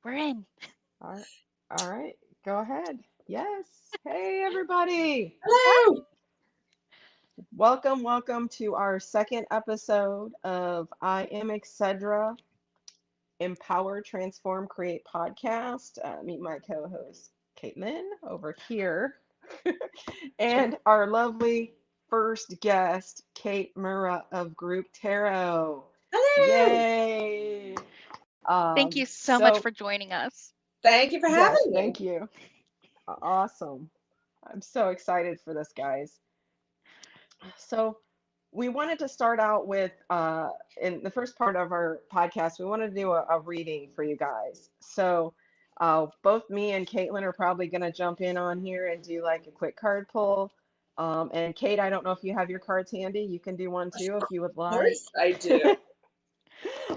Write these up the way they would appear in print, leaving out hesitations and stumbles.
We're in. All right. All right. Go ahead. Yes. Hey, everybody. Hi. Hello. Welcome to our second episode of I Am Etc. Empower, Transform, Create podcast. Meet my co-host, Caitlin, over here, and our lovely first guest, Kate Mura of Group Tarot. Hello. Yay. Thank you so much So, for joining us. Thank you for yes, having me. thank you. Awesome. I'm so excited for this, guys. So, we wanted to start out with, in the first part of our podcast, we wanted to do a reading for you guys. So, both me and Caitlin are probably going to jump in on here and do like a quick card pull. And Kate, I don't know if you have your cards handy. You can do one too if you would Of like. course I do.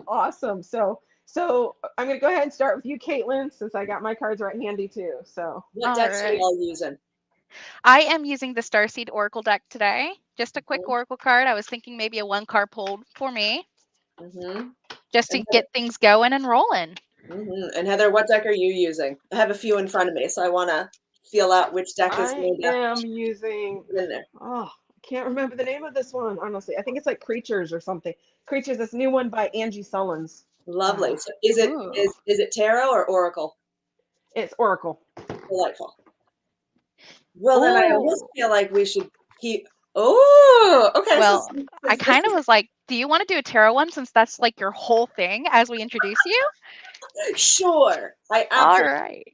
Awesome. So I'm going to go ahead and start with you, Caitlin, since I got my cards right handy too. So, What All decks are right. y'all using? I am using the Starseed Oracle deck today. Just a quick Mm-hmm. Oracle card. I was thinking maybe a one card pulled for me, Mm-hmm. just to And get things going and rolling. And Heather, what deck are you using? I have a few in front of me, so I want to feel out which deck is I going to am using, be in there. oh, I can't remember the name of this one, honestly. I think it's like Creatures or something. Creatures, this new one by Angie Sullins. Lovely. Uh, So is it Ooh. is it tarot or oracle? it's Oracle. Delightful. Well, then I almost Oh, feel like we should keep. Oh, okay. So well, I this kind of is was like, do you want to do a tarot one since that's like your whole thing as we introduce you? sure. I All absolutely. right.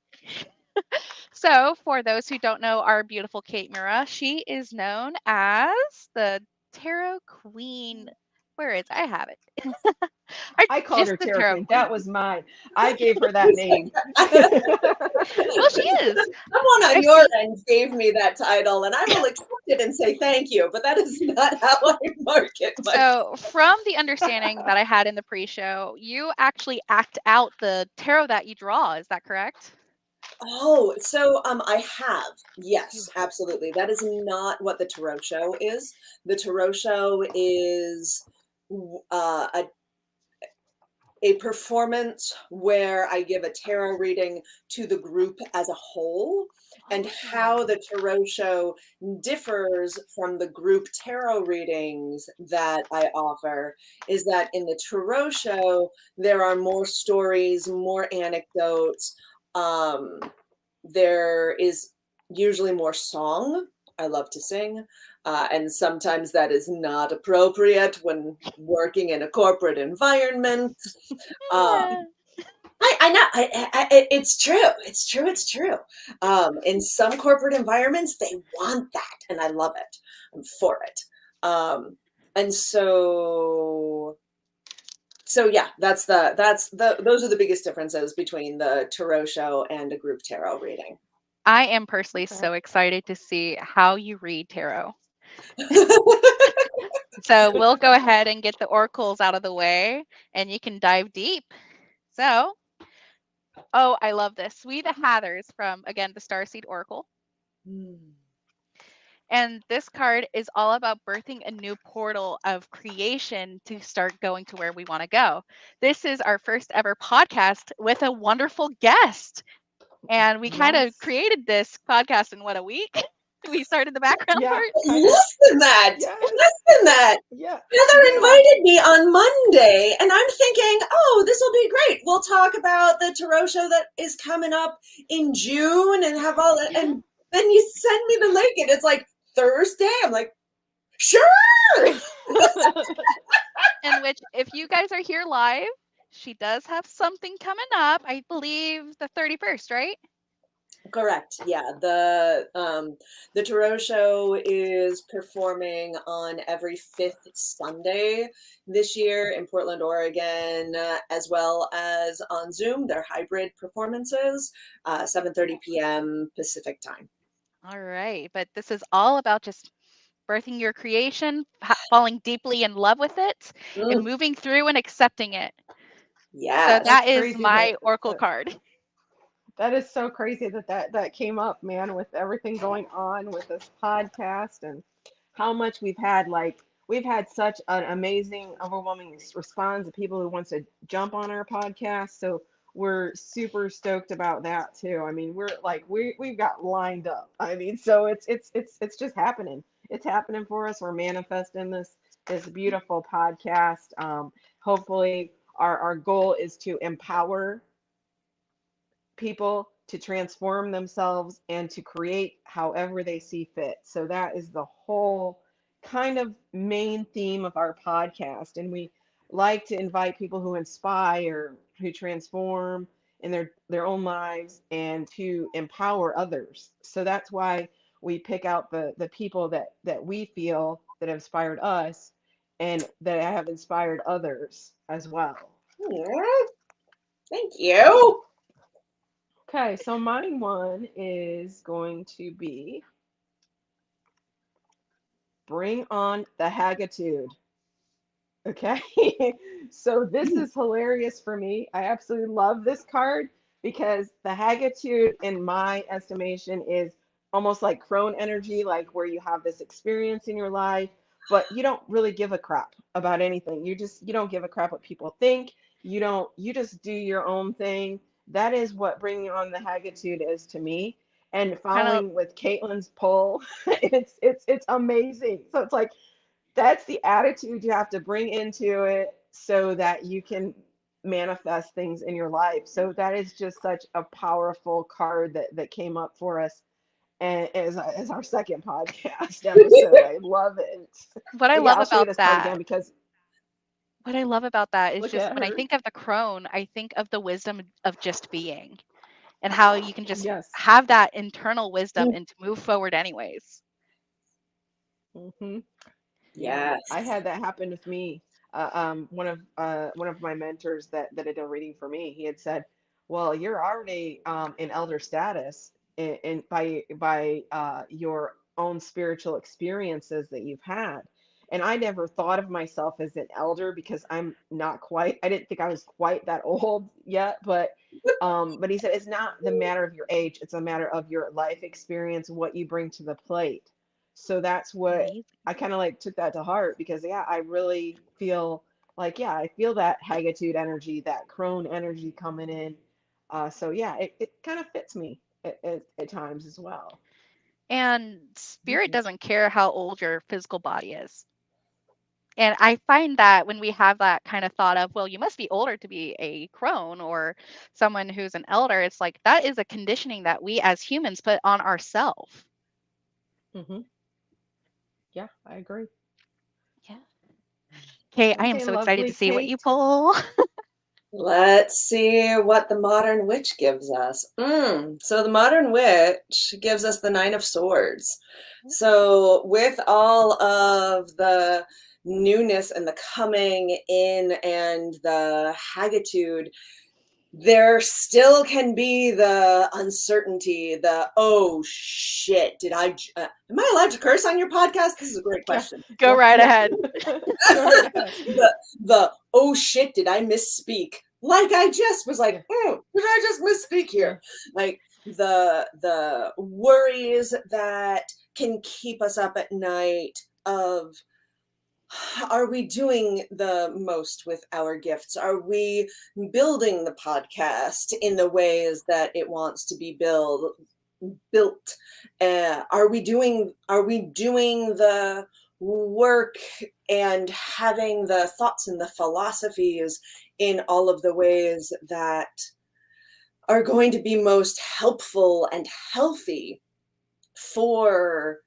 So, for those who don't know our beautiful Kate Mura, she is known as the Tarot Queen. Where is I have it. Or I called just her the Tarot Tarot Queen. Queen. That was mine. I gave her that name. Well, she is. Someone on I've your seen. end gave me that title, and I will accept it and say thank you, but that is not how I market myself. So, from the understanding that I had in the pre-show, you actually act out the tarot that you draw. Is that correct? Oh, so I have. You Yes, absolutely. That is not what the Tarot Show is. The Tarot Show is a performance where I give a tarot reading to the group as a whole. And how Oh. the Tarot Show differs from the group tarot readings that I offer is that in the Tarot Show, there are more stories, more anecdotes. There is usually more song. I love to sing. And sometimes that is not appropriate when working in a corporate environment. Um, Yeah. I know it's true. It's true. It's true. In some corporate environments, they want that, and I love it. I'm for it. And so yeah, those are the biggest differences between the tarot show and a group tarot reading. I am personally Okay. so excited to see how you read tarot. So we'll go ahead and get the oracles out of the way and you can dive deep. So, oh, I love this. We the Hathers from, again, the Starseed Oracle. Mm. And this card is all about birthing a new portal of creation to start going to where we want to go. This is our first ever podcast with a wonderful guest. And we kind of Yes. created this podcast in what, a week? We started the background Yeah, part. kind of. Less than that. Yes. Less than that. Yeah. Heather Yeah. invited me on Monday, and I'm thinking, oh, this will be great. We'll talk about the tarot show that is coming up in June and have all that. Yeah. And then you send me the link, and it's like Thursday. I'm like, sure. In which, if you guys are here live, she does have something coming up. I believe the 31st, right? Correct. Yeah. The Tarot Show is performing on every fifth Sunday this year in Portland, Oregon, as well as on Zoom. They're hybrid performances, 7:30 p.m. Pacific time. All right. But this is all about just birthing your creation, falling deeply in love with it, and Mm, moving through and accepting it. So yes. That's that is crazy my oracle card. that is so crazy that came up, man, with everything going on with this podcast and how much we've had such an amazing, overwhelming response of people who wants to jump on our podcast. So we're super stoked about that too. I mean, we're like we've got lined up. I mean, so it's just happening. It's happening for us. We're manifesting this beautiful podcast. Hopefully, our goal is to empower people to transform themselves and to create however they see fit. So that is the whole kind of main theme of our podcast. And we like to invite people who inspire, who transform in their own lives and to empower others. So that's why we pick out the people that we feel that have inspired us and that have inspired others as well. Yeah, thank you. Okay, so mine one is going to be Bring on the Haggitude. Okay, so this is hilarious for me. I absolutely love this card because the Haggitude, in my estimation, is almost like crone energy, like where you have this experience in your life, but you don't really give a crap about anything. You don't give a crap what people think. You just do your own thing. That is what bringing on the Haggitude is to me. And Kind of following with Caitlin's poll, it's amazing. So it's like that's the attitude you have to bring into it so that you can manifest things in your life. So that is just such a powerful card that came up for us and as our second podcast episode. I love it. what I But yeah, love I'll show you about this card that again because what I love about that is look just at when I her. think of the crone, I think of the wisdom of just being and how you can just Yes. have that internal wisdom and to move forward anyways. Hmm. Yeah, I Yes. had that happen with me. One of my mentors that had done reading for me, he had said, "Well, you're already in elder status by your own spiritual experiences that you've had." And I never thought of myself as an elder because I'm not quite. I didn't think I was quite that old yet, but he said it's not the matter of your age; it's a matter of your life experience, what you bring to the plate. So that's what Amazing. I kind of like took that to heart because yeah, I really feel like yeah, I feel that Haggitude energy, that crone energy coming in. So yeah, it kind of fits me at times as well. And spirit Mhm. doesn't care how old your physical body is. And I find that when we have that kind of thought of, well, you must be older to be a crone or someone who's an elder, it's like that is a conditioning that we as humans put on ourselves. Mhm. Yeah, I agree. Yeah. Okay, I am Okay, so excited lovely to see what you Kate. pull. Let's see what the modern witch gives us. So the modern witch gives us the Nine of Swords. So with all of the newness and the coming in and the haggitude, there still can be the uncertainty, the oh shit, am I allowed to curse on your podcast? This is a great Yeah, question. Go yeah, right yeah. ahead. Go right ahead. the oh shit, did I misspeak? Like I just was Yeah, like, did I just misspeak yeah. here? Like the worries that can keep us up at night of are we doing the most with our gifts? Are we building the podcast in the ways that it wants to be built? Are we doing the work and having the thoughts and the philosophies in all of the ways that are going to be most helpful and healthy for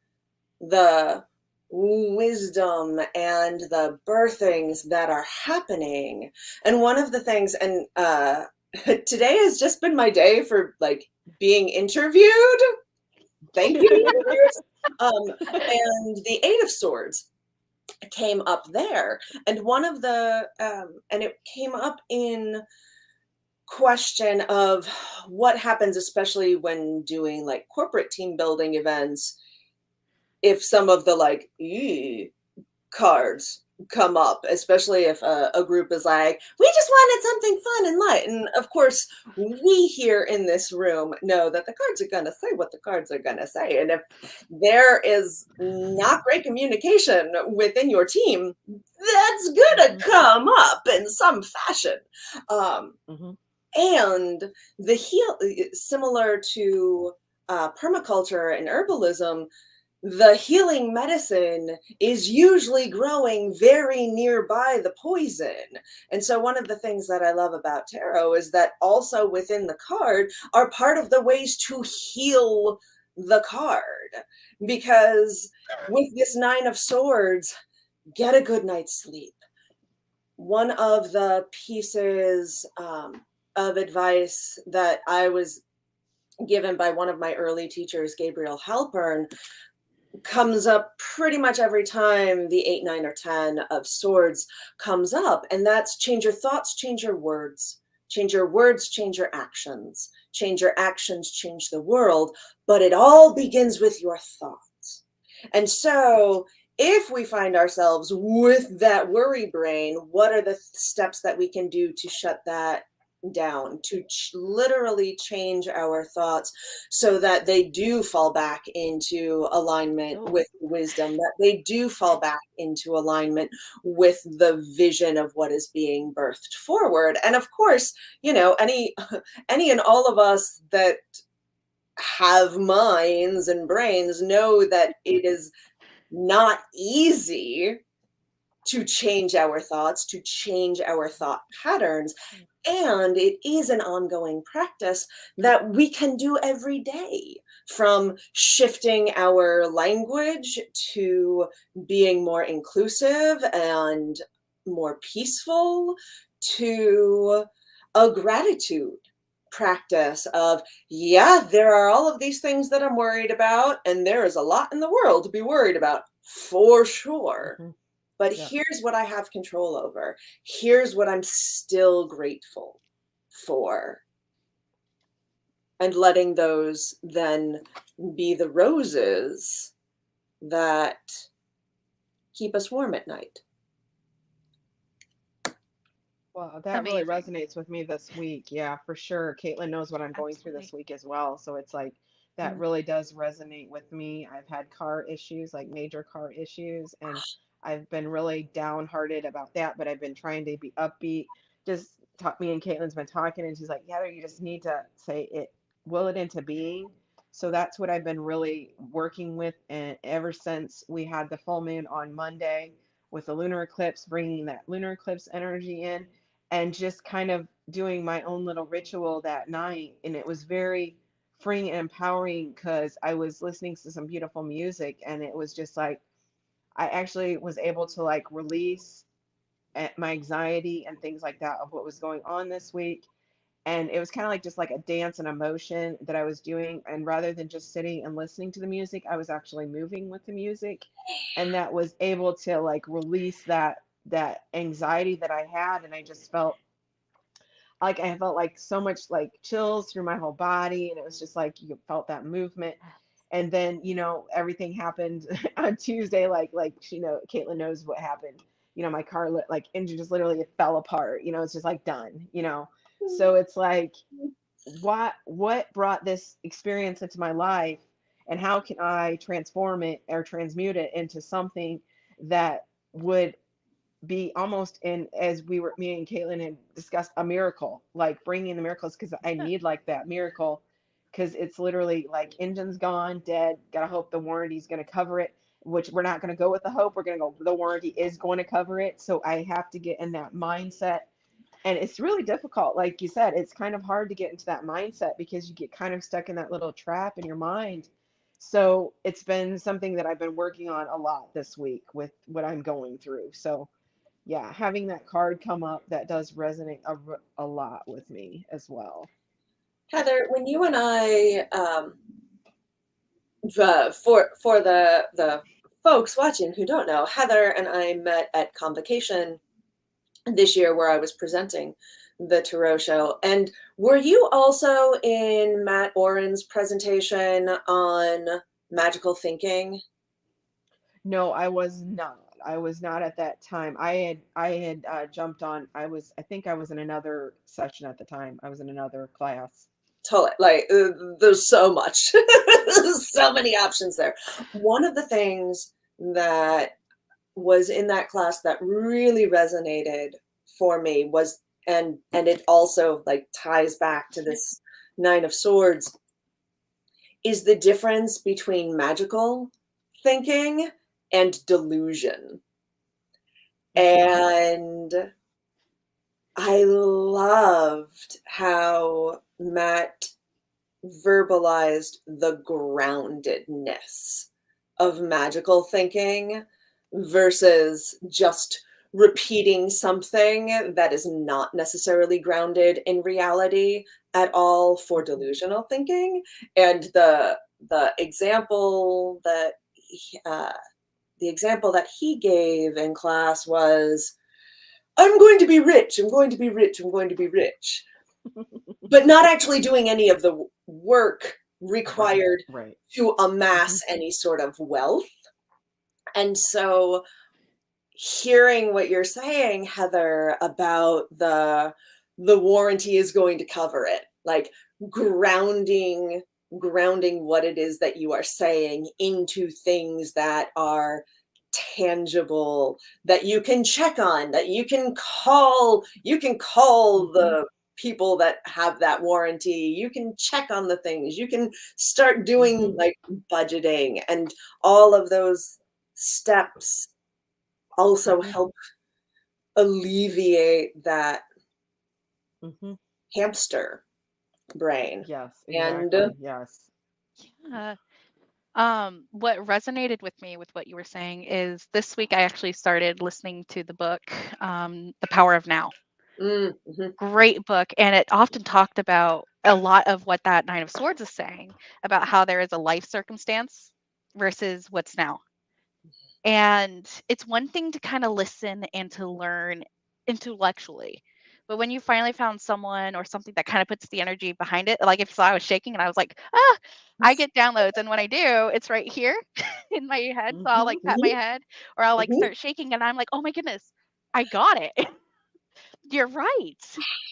the wisdom and the birthings that are happening? And one of the things, and today has just been my day for like being interviewed. Thank you, universe. And the Eight of Swords came up there, and one of the and it came up in question of what happens, especially when doing like corporate team building events, if some of the like cards come up, especially if a group is like, we just wanted something fun and light. And of course, we here in this room know that the cards are going to say what the cards are going to say. And if there is not great communication within your team, that's going to Mhm, come up in some fashion. Um, mhm, And similar to permaculture and herbalism, the healing medicine is usually growing very nearby the poison. And so one of the things that I love about tarot is that also within the card are part of the ways to heal the card. Because with this Nine of Swords, get a good night's sleep. One of the pieces of advice that I was given by one of my early teachers, Gabriel Halpern, comes up pretty much every time the 8, 9, or 10 of swords comes up. And that's change your thoughts, change your words. Change your words, change your actions. Change your actions, change the world. But it all begins with your thoughts. And so if we find ourselves with that worry brain, what are the steps that we can do to shut that down, to literally change our thoughts so that they do fall back into alignment with wisdom, that they do fall back into alignment with the vision of what is being birthed forward. And of course, you know, any and all of us that have minds and brains know that it is not easy to change our thoughts, to change our thought patterns. And it is an ongoing practice that we can do every day, from shifting our language to being more inclusive and more peaceful, to a gratitude practice of, yeah, there are all of these things that I'm worried about, and there is a lot in the world to be worried about, for sure. Mm-hmm. But here's what I have control over. Here's what I'm still grateful for. And letting those then be the roses that keep us warm at night. Well, that really resonates with me this week. Yeah, for sure. Caitlin knows what I'm going through this week as well. So it's like that really does resonate with me. I've had car issues, like major car issues, and I've been really downhearted about that, but I've been trying to be upbeat. Just talk, me and Caitlin's been talking, and she's like, Heather, you just need to say it, will it into being. So that's what I've been really working with. And ever since we had the full moon on Monday with the lunar eclipse, bringing that lunar eclipse energy in, and just kind of doing my own little ritual that night. And it was very freeing and empowering because I was listening to some beautiful music, and it was just like I actually was able to like release my anxiety and things like that of what was going on this week. And it was kind of like just like a dance and emotion that I was doing. And rather than just sitting and listening to the music, I was actually moving with the music. And that was able to like release that anxiety that I had. And I just felt like I felt like so much like chills through my whole body, and it was just like you felt that movement. And then, you know, everything happened on Tuesday, like you know, Caitlin knows what happened. You know, my car like engine just literally it fell apart. You know, it's just like done. You know, so it's like what brought this experience into my life, and how can I transform it or transmute it into something that would be almost in, as we were, me and Caitlin had discussed, a miracle, like bringing the miracles, because I need like that miracle, because it's literally like engine's gone, dead. Gotta hope the warranty's going to cover it, which we're not going to go with the hope. We're going to go, the warranty is going to cover it. So I have to get in that mindset. And it's really difficult. Like you said, it's kind of hard to get into that mindset because you get kind of stuck in that little trap in your mind. So it's been something that I've been working on a lot this week with what I'm going through. So yeah, having that card come up, that does resonate a lot with me as well. Heather, when you and I, for the folks watching who don't know, Heather and I met at Convocation this year where I was presenting the Tarot show. And were you also in Matt Oren's presentation on magical thinking? No, I was not. I was not at that time. I had jumped on. I think I was in another session at the time. I was in another class. Totally. Like, there's so much, so many options there. One of the things that was in that class that really resonated for me was and it also like ties back to this Nine of Swords, is the difference between magical thinking and delusion. Mhm. And I loved how Matt verbalized the groundedness of magical thinking versus just repeating something that is not necessarily grounded in reality at all for Mhm. delusional thinking. And the example that the example that he gave in class was, I'm going to be rich, I'm going to be rich, I'm going to be rich, but not actually doing any of the work Right. required Right. to amass Mhm. any sort of wealth. And so hearing what you're saying, Heather, about the warranty is going to cover it, like grounding grounding what it is that you are saying into things that are tangible, that you can check on, that you can call Mhm. the people that have that warranty, you can check on the things, you can start doing Mhm. like budgeting, and all of those steps also Mhm. help alleviate that Mhm. hamster brain. Yes, And exactly. Yes. Yeah. What resonated with me with what you were saying is this week I actually started listening to the book, The Power of Now. mhm, Great book. And it often talked about a lot of what that Nine of Swords is saying about how there is a life circumstance versus what's now. And it's one thing to kind of listen and to learn intellectually. But when you finally found someone or something that kind of puts the energy behind it, like if so I was shaking and I was like, ah, I get downloads. And when I do, it's right here in my head. So I'll Mhm. like pat my mhm, head or I'll like mhm, start shaking and I'm like, oh my goodness, I got it. You're right.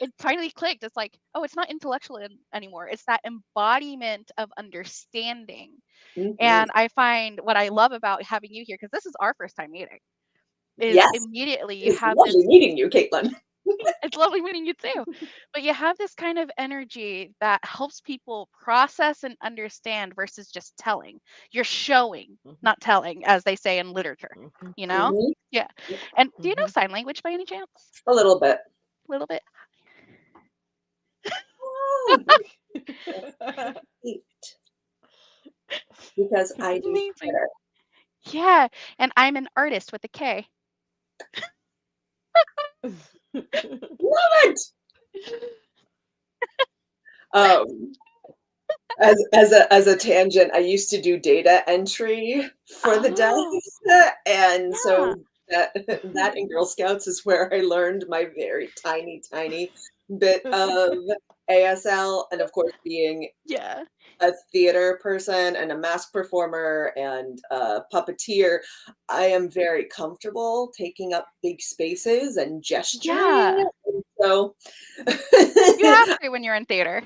It finally clicked. It's like, oh, it's not intellectual anymore. It's that embodiment of understanding. mhm. And I find what I love about having you here, because this is our first time meeting, is Yes, immediately you it's have this. lovely meeting you, Caitlin. It's lovely meeting you too. But you have this kind of energy that helps people process and understand versus just telling. You're showing, Mhm. not telling, as they say in literature, Mhm. you know? Mhm. Yeah. And do you know Mhm. sign language by any chance? A little bit. A little bit. Oh, great. Because I do Amazing. theater. Yeah. And I'm an artist with a K. Love it. Um, as a tangent, I used to do data entry for the Oh, desk, and yeah. so that that in Girl Scouts is where I learned my very tiny, tiny bit of ASL, and of course, being Yeah. a theater person and a mask performer and a puppeteer, I am very comfortable taking up big spaces and gesturing. Yeah. And so, You have to when you're in theater.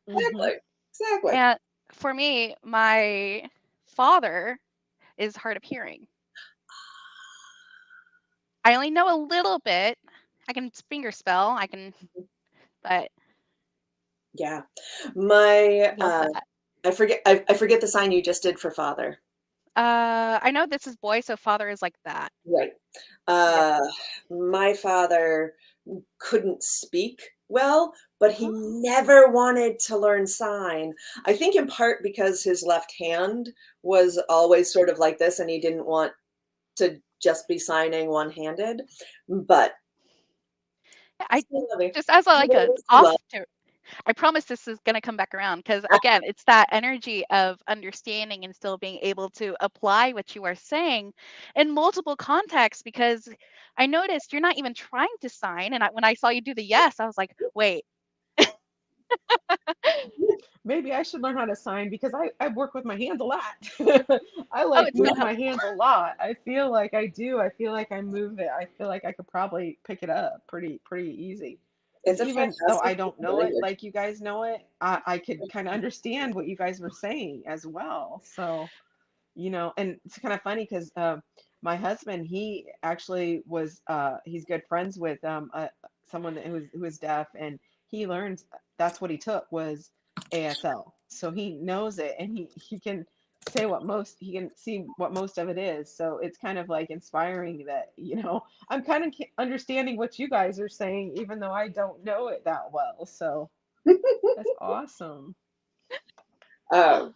Mhm. exactly, exactly. And for me, my father is hard of hearing. I only know a little bit. I can finger spell. I can, but Yeah, my love that. I forget the sign you just did for father. I know this is boy, so father is like that. Right. Yep. Uh, my father couldn't speak well, but he Oh, never wanted to learn sign. I think in part because his left hand was always sort of like this and he didn't want to just be signing one-handed. But I still love you. just as a, You like will a always be off loved. to. I promise this is going to come back around because again, it's that energy of understanding and still being able to apply what you are saying in multiple contexts. Because I noticed you're not even trying to sign, and when I saw you do the yes, I was like, wait, Maybe I should learn how to sign because I work with my hands a lot. I oh, like it's so move my helpful. hands a lot. I feel like I do. I feel like I move it. I feel like I could probably pick it up pretty easy. Because It's a even though fantastic I don't know it language. like you guys know it, I could kind of understand what you guys were saying as well. So, and it's kind of funny because my husband, he actually was he's good friends with someone who is deaf, and he learned that's what he took was ASL. So he knows it, and he can say what most he can see what most of it is. So it's kind of like inspiring that, I'm kind of understanding what you guys are saying, even though I don't know it that well. So that's awesome. Um,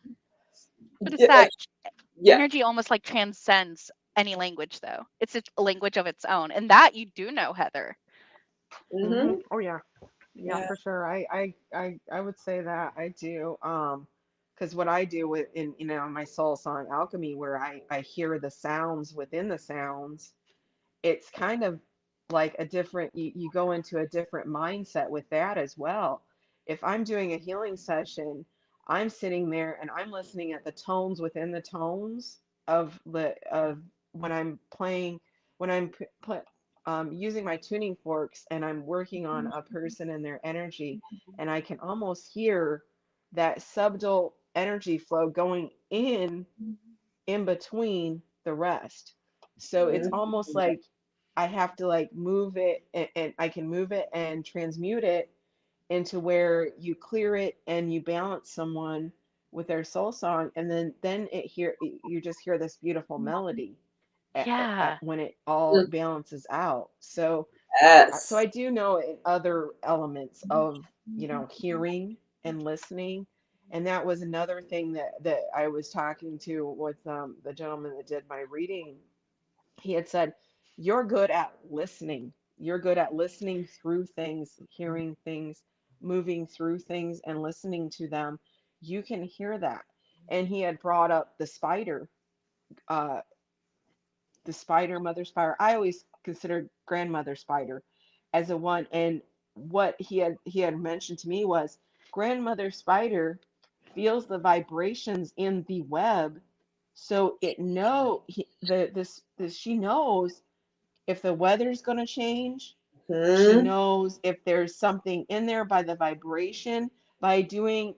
But it's yeah, that yeah. energy almost like transcends any language, though. It's a language of its own, and that you do know, Heather. Oh yeah. Yeah, Yeah. for sure. I would say that I do. Because what I do with in my soul song alchemy, where I hear the sounds within the sounds, it's kind of like a different, you go into a different mindset with that as well. If I'm doing a healing session, I'm sitting there and I'm listening at the tones within the tones of when I'm playing, when I'm using my tuning forks and I'm working on a person and their energy, and I can almost hear that subtle energy flow going in between the rest. So it's almost like I have to like move it, and I can move it and transmute it into where you clear it and you balance someone with their soul song, and then you just hear this beautiful melody Yeah. when it all balances out. So I Yes. do know in other elements of, hearing and listening. And that was another thing that I was talking to with the gentleman that did my reading. He had said, "You're good at listening. You're good at listening through things, hearing things, moving through things, and listening to them. You can hear that." And he had brought up uh, the spider, mother spider. I always considered grandmother spider as a one. And what he had mentioned to me was grandmother spider feels the vibrations in the web, so it know he, the this she knows if the weather's going to change. She Hmm. knows if there's something in there by the vibration, by doing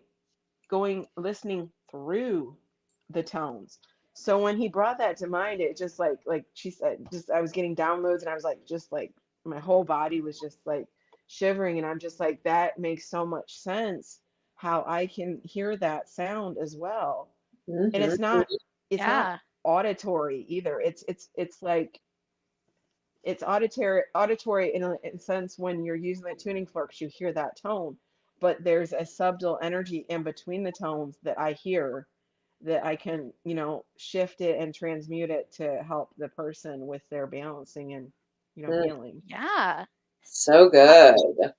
going listening through the tones. So when he brought that to mind, it just like she said, just I was getting downloads, and I was like just like my whole body was just like shivering, and I'm just like, that makes so much sense how I can hear that sound as well. And Hmm. it's not Yeah. auditory either. It's like it's auditory in a sense when you're using the tuning forks, you hear that tone, but there's a subtle energy in between the tones that I hear that I can, shift it and transmute it to help the person with their balancing and, healing. Yeah. So Uh, good.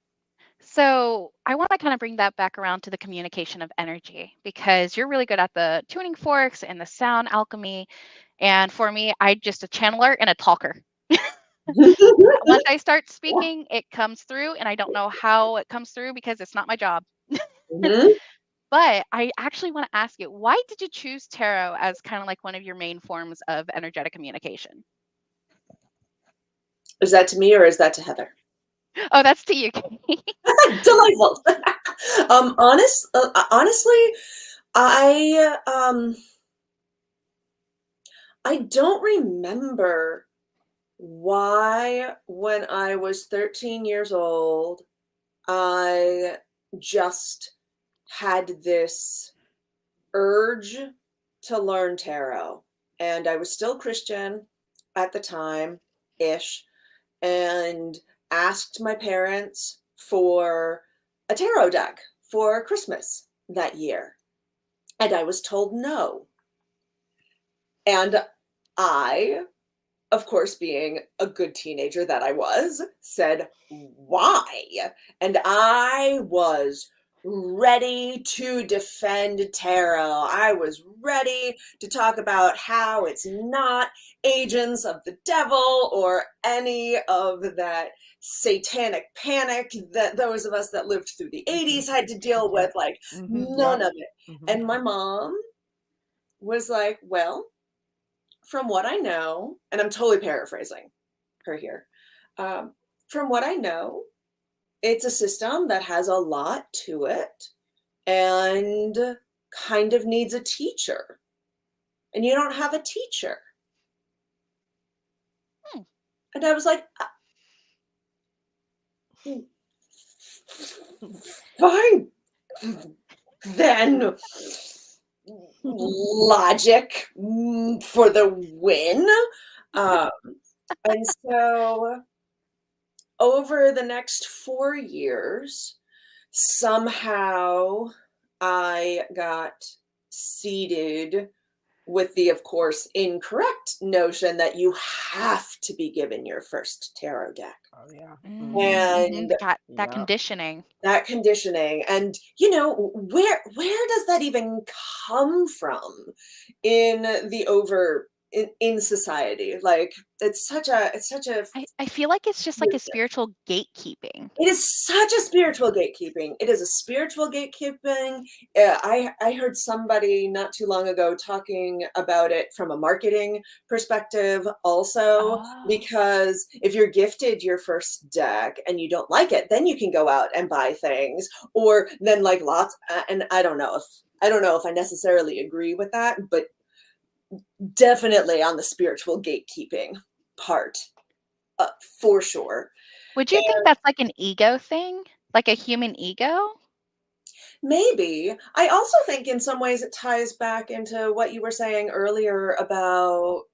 So I want to kind of bring that back around to the communication of energy, because you're really good at the tuning forks and the sound alchemy. And for me, I'm just a channeler and a talker. Once I start speaking, it comes through, and I don't know how it comes through because it's not my job. Hmm. But I actually want to ask you, why did you choose tarot as kind of like one of your main forms of energetic communication? Is that to me or is that to Heather? Oh, that's to you, Kate. Delightful. Honestly, I I don't remember why when I was 13 years old I just had this urge to learn tarot. And I was still Christian at the time ish, and asked my parents for a tarot deck for Christmas that year. And I was told no. And I, of course, being a good teenager that I was, said, "Why?" And I was ready to defend tarot. I was ready to talk about how it's not agents of the devil or any of that satanic panic that those of us that lived through the 80s had to deal with. Like, none Yep. of it. And my mom was like, "Well, from what I know," and I'm totally paraphrasing her here, um, from what I know, it's a system that has a lot to it and kind of needs a teacher. And you don't have a teacher. Hmm. And I was like, Fine. Then logic for the win. Um, and so over the next 4 years, somehow I got seeded with the, of course, incorrect notion that you have to be given your first tarot deck. Oh yeah. And Got that Yeah. conditioning. that conditioning, and where does that even come from in the over in society? Like it's such a I feel like it's just like a spiritual gatekeeping. it is such a spiritual gatekeeping. It is a spiritual gatekeeping. I heard somebody not too long ago talking about it from a marketing perspective also, Oh. because if you're gifted your first deck and you don't like it, then you can go out and buy things, or then like lots. And I don't know if I necessarily agree with that, but definitely on the spiritual gatekeeping part, for sure. Would you think that's like an ego thing? Like a human ego? Maybe. I also think in some ways it ties back into what you were saying earlier about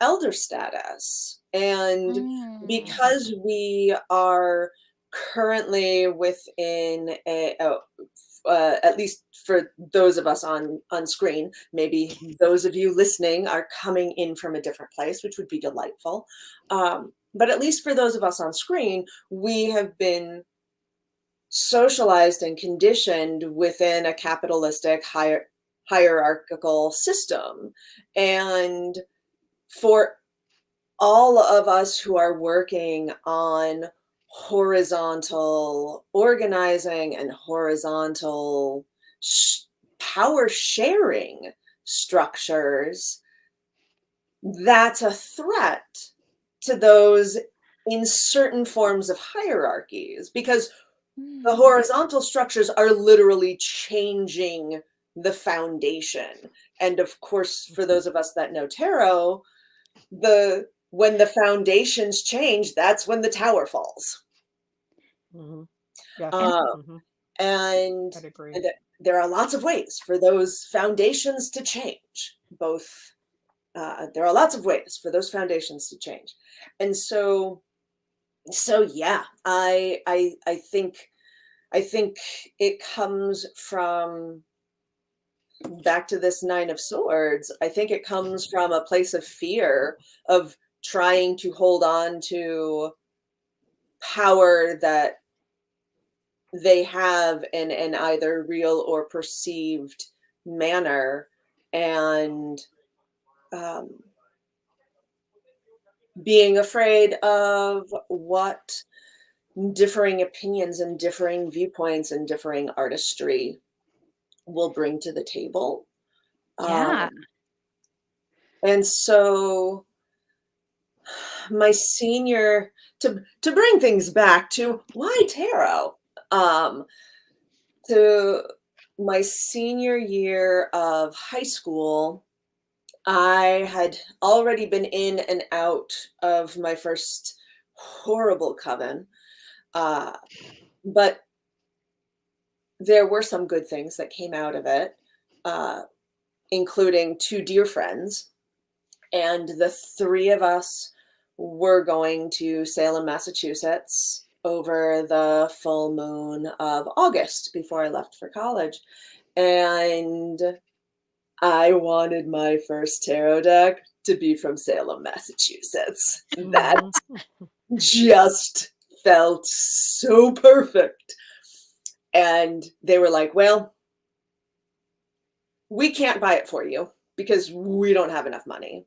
elder status. And Mm. because we are currently within at least for those of us on screen, maybe those of you listening are coming in from a different place, which would be delightful. But at least for those of us on screen, we have been socialized and conditioned within a capitalistic hierarchical system. And for all of us who are working on horizontal organizing and horizontal power sharing structures, that's a threat to those in certain forms of hierarchies, because the Mm. horizontal structures are literally changing the foundation. And of course, for those of us that know tarot, when the foundations change, that's when the tower falls. Yes. And And, I'd agree. and there are lots of ways for those foundations to change. There are lots of ways for those foundations to change. And so yeah, I think it comes from, back to this Nine of Swords. I think it comes from a place of fear of trying to hold on to power that they have in an either real or perceived manner, and um, being afraid of what differing opinions and differing viewpoints and differing artistry will bring to the table. yeah. And so my senior to bring things back to why tarot, to my senior year of high school, I had already been in and out of my first horrible coven, but there were some good things that came out of it, uh, including two dear friends. And the three of us were going to Salem, Massachusetts over the full moon of August before I left for college. And I wanted my first tarot deck to be from Salem, Massachusetts. That just felt so perfect. And they were like, well, we can't buy it for you because we don't have enough money.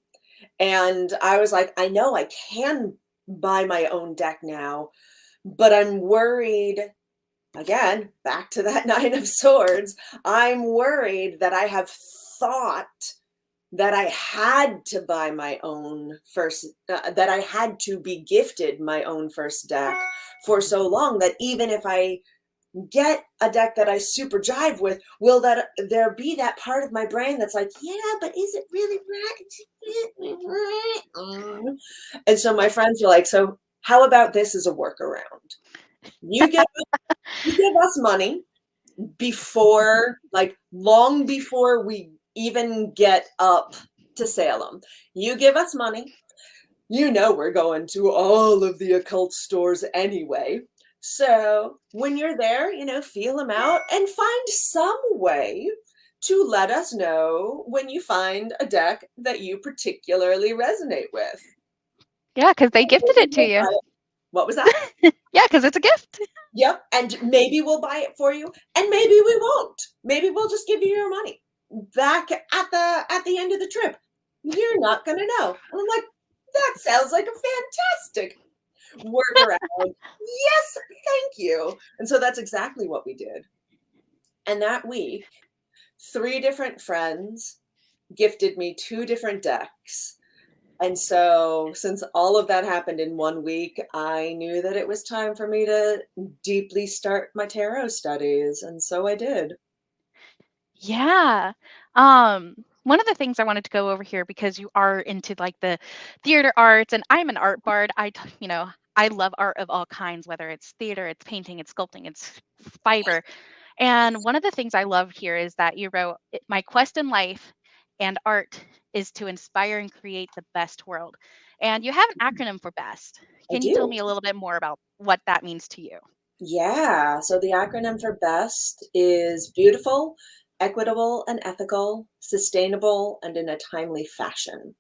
And I was like, I know I can buy my own deck now, but I'm worried, again, back to that Nine of Swords. I'm worried that I have thought that I had to buy my own first, that I had to be gifted my own first deck for so long that even if I get a deck that I super jive with, will there be that part of my brain that's like, yeah, but is it really right? And so my friends were like, so how about this as a workaround? You give us money before, like long before we even get up to Salem. You give us money. You know we're going to all of the occult stores anyway. So when you're there, feel them out and find some way to let us know when you find a deck that you particularly resonate with. Yeah, because they gifted it to you. What was that? Yeah, because it's a gift. Yep. And maybe we'll buy it for you, and maybe we won't. Maybe we'll just give you your money back at the end of the trip. You're not gonna know. And I'm like, that sounds like a fantastic workaround. Yes, thank you. And so that's exactly what we did. And that week, 3 different friends gifted me 2 different decks. And so, since all of that happened in 1 week, I knew that it was time for me to deeply start my tarot studies, and so I did. Yeah. One of the things I wanted to go over here, because you are into like the theater arts, and I'm an art bard. I love art of all kinds, whether it's theater, it's painting, it's sculpting, it's fiber. And one of the things I love here is that you wrote, My quest in life and art is to inspire and create the best world. And you have an acronym for BEST. I Can you tell do. me a little bit more about what that means to you? Yeah, so the acronym for BEST is beautiful, equitable and ethical, sustainable, and in a timely fashion.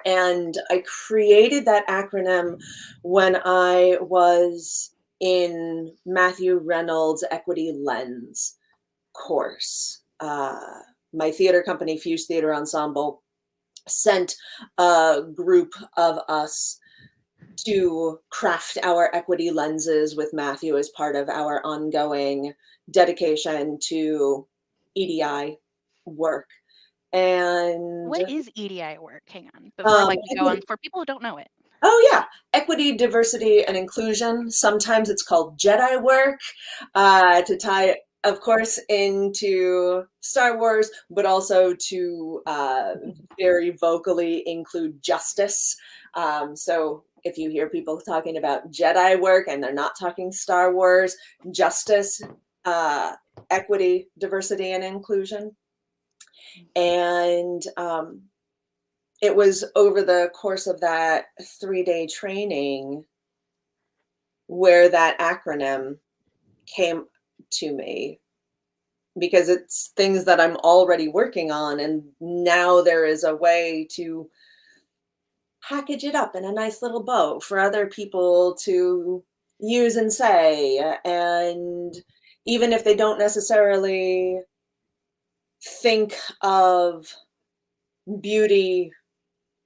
And I created that acronym when I was in Matthew Reynolds' Equity Lens course. My theater company, Fuse Theater Ensemble, sent a group of us to craft our equity lenses with Matthew as part of our ongoing dedication to EDI work. And What is EDI work? Hang on, before like we go on, equity, for people who don't know it. oh yeah, equity, diversity, and inclusion. Sometimes it's called Jedi work, to tie, of course, into Star Wars, but also to very vocally include justice. So if you hear people talking about Jedi work and they're not talking Star Wars, justice, uh, equity, diversity, and inclusion. And it was over the course of that 3-day training where that acronym came to me, because it's things that I'm already working on. And now there is a way to package it up in a nice little bow for other people to use and say. And even if they don't necessarily think of beauty,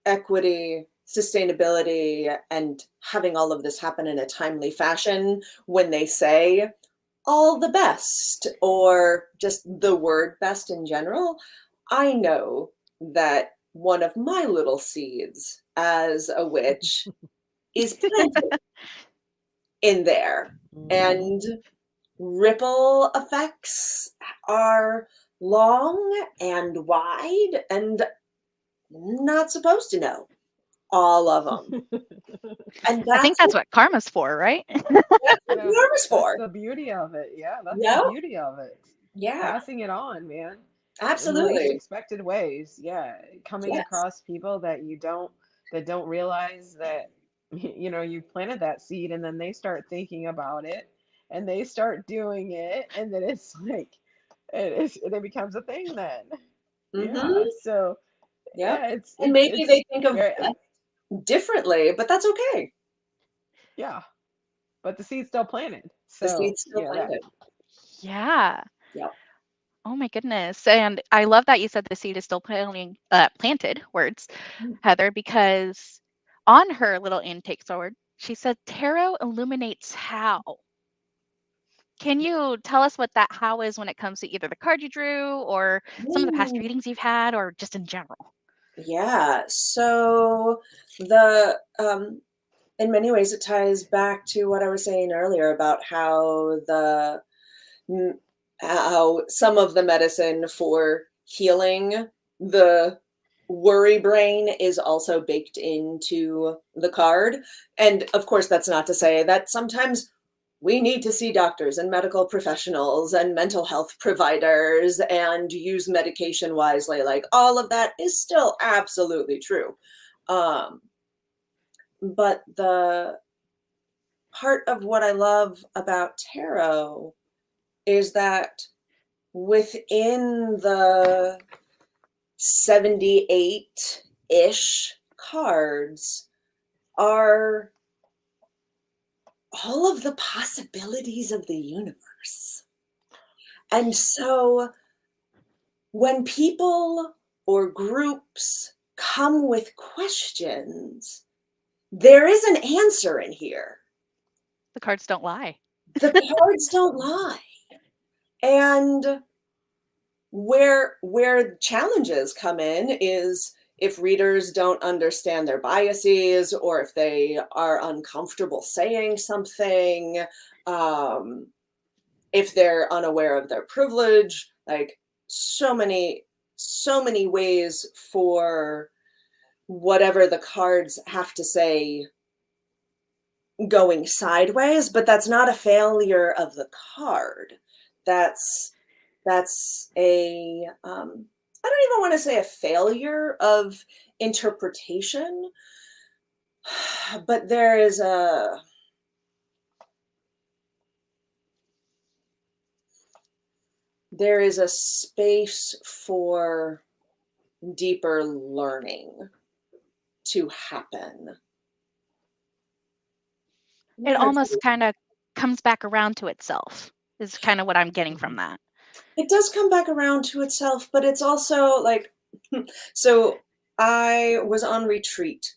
equity, sustainability, and having all of this happen in a timely fashion, when they say all the best or just the word best in general, I know that one of my little seeds as a witch is planted in there. Mhm. And ripple effects are long and wide, and not supposed to know all of them. And I think that's that's what karma's for, right? what Yeah, karma's that's for. the beauty of it. Yeah, that's the Yeah, beauty of it. yeah, Passing it on, man, in the least absolutely. expected ways. Yeah, coming Yes. across people that don't realize that you planted that seed, and then they start thinking about it and they start doing it, and then it's like it becomes a thing then. Yeah, Mm-hmm. so Yep. yeah, And maybe it's they think of very that differently, but that's okay. yeah, but the seed's still planted. The So seed's still yeah, that planted. Yeah. Yep. Oh my goodness. And I love that you said the seed is still planted, words, Heather, because on her little intake sword, she said tarot illuminates how. Can you tell us what that how is when it comes to either the card you drew or some of the past Mm, readings you've had or just in general? yeah. So the in many ways it ties back to what I was saying earlier about how m- how some of the medicine for healing the worry brain is also baked into the card. And of course, that's not to say that sometimes we need to see doctors and medical professionals and mental health providers and use medication wisely. Like, all of that is still absolutely true. But the part of what I love about tarot is that within the 78-ish cards are all of the possibilities of the universe. And so when people or groups come with questions, there is an answer in here. The cards don't lie. The cards don't lie. And where challenges come in is if readers don't understand their biases, or if they are uncomfortable saying something, if they're unaware of their privilege, like so many ways for whatever the cards have to say going sideways. But that's not a failure of the card. That's a I don't even want to say a failure of interpretation, but there is a space for deeper learning to happen. It almost kind of comes back around to itself, is kind of what I'm getting from that. It does come back around to itself, but it's also like, so I was on retreat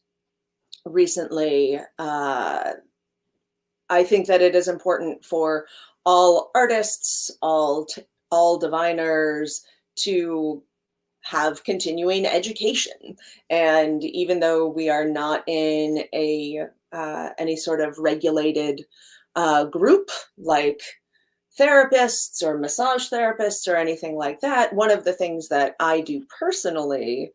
recently. I think that it is important for all artists, all diviners to have continuing education. And even though we are not in a any sort of regulated group like therapists or massage therapists or anything like that, one of the things that I do personally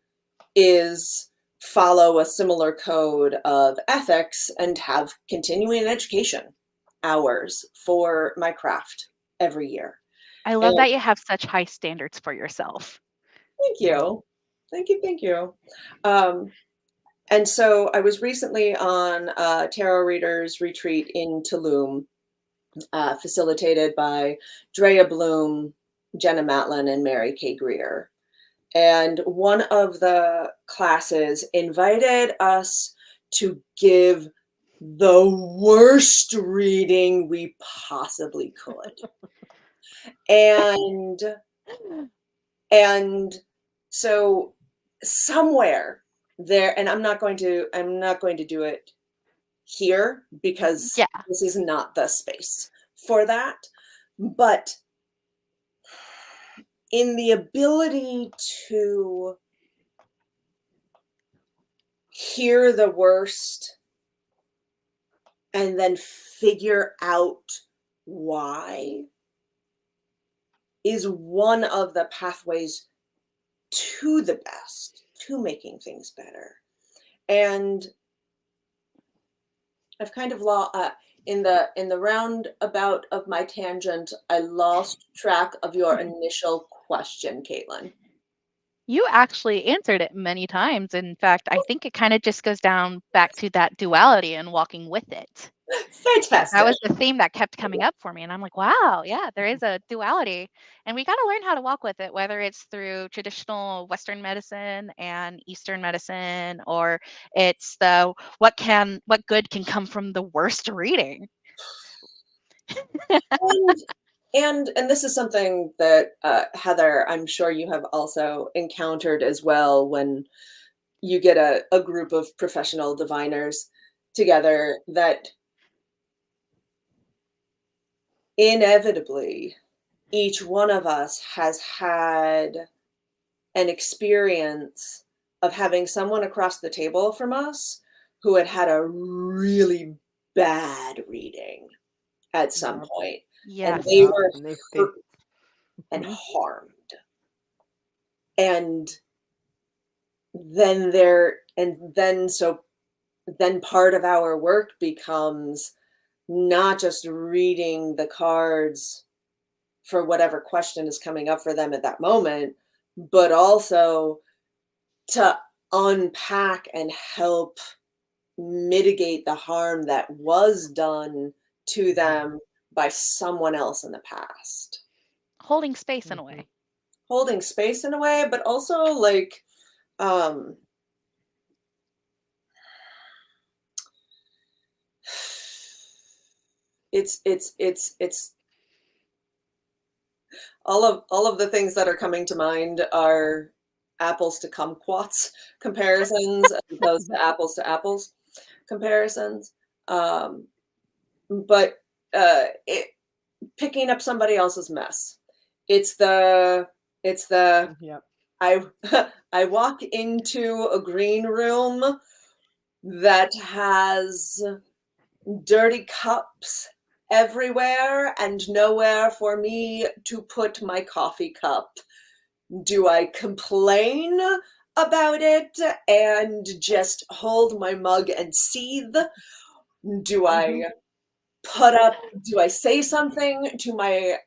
is follow a similar code of ethics and have continuing education hours for my craft every year. I love And that you have such high standards for yourself. thank you. Thank you. And so I was recently on a tarot readers retreat in Tulum, facilitated by Drea Bloom, Jenna Matlin, and Mary K. Greer. And one of the classes invited us to give the worst reading we possibly could. And so somewhere there, and I'm not going to do it here because Yeah. this is not the space for that, but in the ability to hear the worst and then figure out why is one of the pathways to the best, to making things better. And I've kind of lost in the roundabout of my tangent, I lost track of your initial question, Caitlin. You actually answered it many times. In fact, I think it kind of just goes down back to that duality and walking with it. That Fantastic. was the theme that kept coming up for me. And I'm like, wow, yeah, there is a duality. And we got to learn how to walk with it, whether it's through traditional Western medicine and Eastern medicine, or it's the what good can come from the worst reading. And this is something that Heather, I'm sure you have also encountered as well, when you get a group of professional diviners together, that inevitably each one of us has had an experience of having someone across the table from us who had a really bad reading at some point. Yes. And they were And they hurt and harmed. And then part of our work becomes not just reading the cards for whatever question is coming up for them at that moment, but also to unpack and help mitigate the harm that was done to them by someone else in the past. Holding space in a Mhm. way. Holding space in a way, but also like um it's all of the things that are coming to mind are apples to kumquats comparisons as opposed to apples comparisons. Um, but it, picking up somebody else's mess. It's the it's the Yep. I I walk into a green room that has dirty cups everywhere and nowhere for me to put my coffee cup. Do I complain about it and just hold my mug and seethe? Do I Mhm. put up, do I say something to my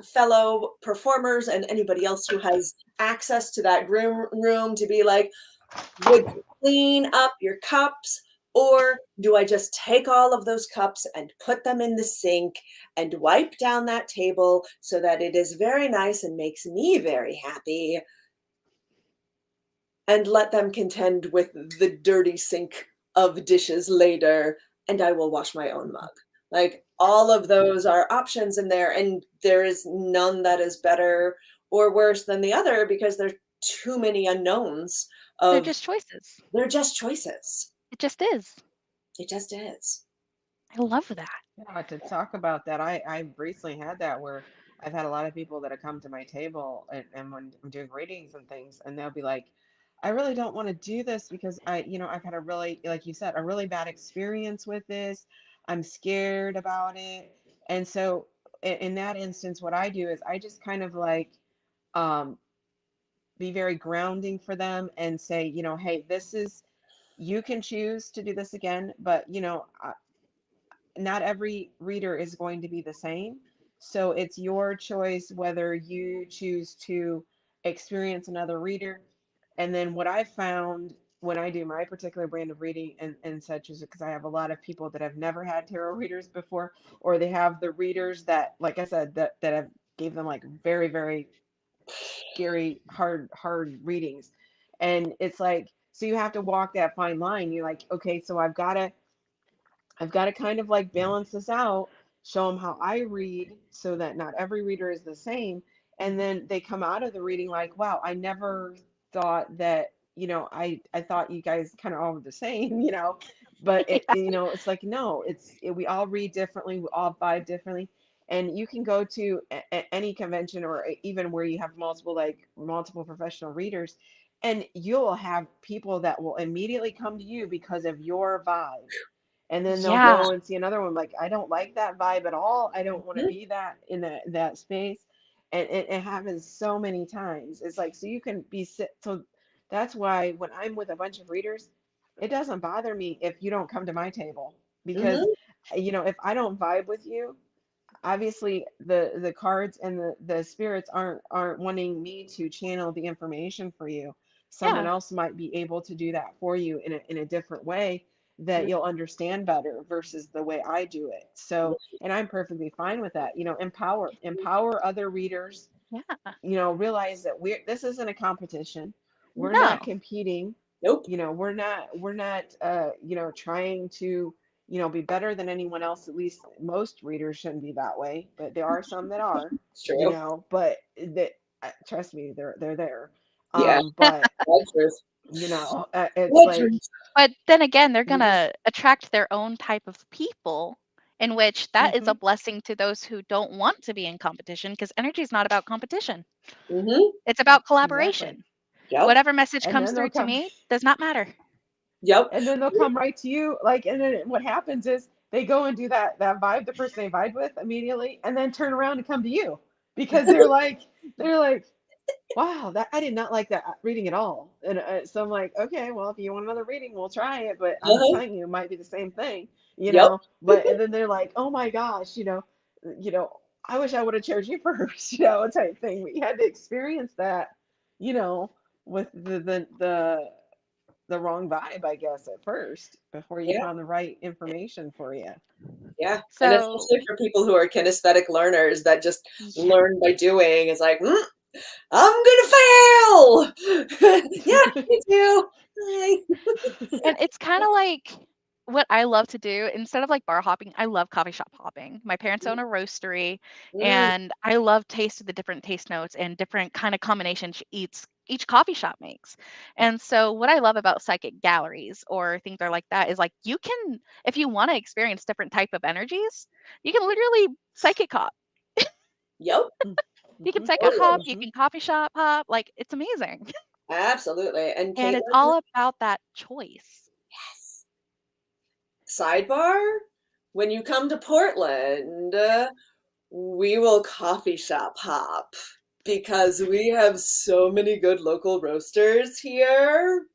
fellow performers and anybody else who has access to that room to be like, would you clean up your cups? Or do I just take all of those cups and put them in the sink and wipe down that table so that it is very nice and makes me very happy and let them contend with the dirty sink of dishes later, and I will wash my own mug. Like all of those are options in there, and there is none that is better or worse than the other because there's too many unknowns They're of just choices. they're just choices. It just is. It just is. I love that. Yeah, to talk about that, I recently had that where I've had a lot of people that have come to my table and when I'm doing readings and things, and they'll be like, I really don't want to do this because I've had a really, like you said, a really bad experience with this. I'm scared about it. And so in that instance, what I do is I just kind of like um, be very grounding for them and say, hey, you can choose to do this again, but not every reader is going to be the same. So it's your choice whether you choose to experience another reader. And then what I found when I do my particular brand of reading and such is because I have a lot of people that have never had tarot readers before, or they have the readers that, like I said, that have gave them like very, very scary, hard readings. And it's like, so you have to walk that fine line. You're like, okay, so I've got to kind of like balance this out, show them how I read so that not every reader is the same. And then they come out of the reading like, wow, I never thought that, I thought you guys kind of all were the same, but it's like, no, we all read differently, we all vibe differently. And you can go to any convention or even where you have multiple professional readers, and you'll have people that will immediately come to you because of your vibe, and then they'll Yeah. go and see another one like, I don't like that vibe at all, I don't want to Mhm, be that in that space. And it happens so many times. It's like, so you can so that's why when I'm with a bunch of readers, it doesn't bother me if you don't come to my table, because mhm, if I don't vibe with you, obviously the cards and the spirits aren't wanting me to channel the information for you. Someone Yeah. else might be able to do that for you in a different way that you'll understand better versus the way I do it. So, and I'm perfectly fine with that. Empower other readers, Yeah. realize that this isn't a competition. We're not No. competing. nope. We're not trying to, be better than anyone else. At least most readers shouldn't be that way, but there are some that are, It's true. but that, trust me, they're there. Yeah. But Blood truth. it's Blood like truth. But then again, they're you just gonna attract their own type of people, in which that is a hmm blessing to those who don't want to be in competition, because energy is not about competition. Hmm. It's about exactly. collaboration. Yep. Whatever message And comes then they'll through to come me does not matter. Yep. and then they'll come right to you, like, and then what happens is they go and do that vibe, the person they vibe with immediately, and then turn around and come to you because they're like, wow, that I did not like that reading at all. And so I'm like, okay, well, if you want another reading, we'll try it, but I'm Uh-huh. telling you, it might be the same thing. Yep. but and then they're like, oh my gosh, you know, I wish I would have chose you first, type thing. We had to experience that, you know, with the wrong vibe, I guess, at first before you Yeah. found the right information for you. Yeah. And So, especially for people who are kinesthetic learners that just yeah. learn by doing, it's like, I'm gonna fail. Yeah, me too. Hi. And it's kind of like what I love to do instead of like bar hopping, I love coffee shop hopping. My parents own a roastery Mm, and I love tasting the different taste notes and different kind of combinations each coffee shop makes. And so what I love about psychic galleries or things that are like that is like you can if you want to experience different type of energies, you can literally psychic hop. yep. You can Mhm, psychic hop, Totally. you mhm. can coffee shop hop, like it's amazing. Absolutely. And And it's Caitlin, all about that choice. yes. Sidebar, when you come to Portland, we will coffee shop hop because we have so many good local roasters here.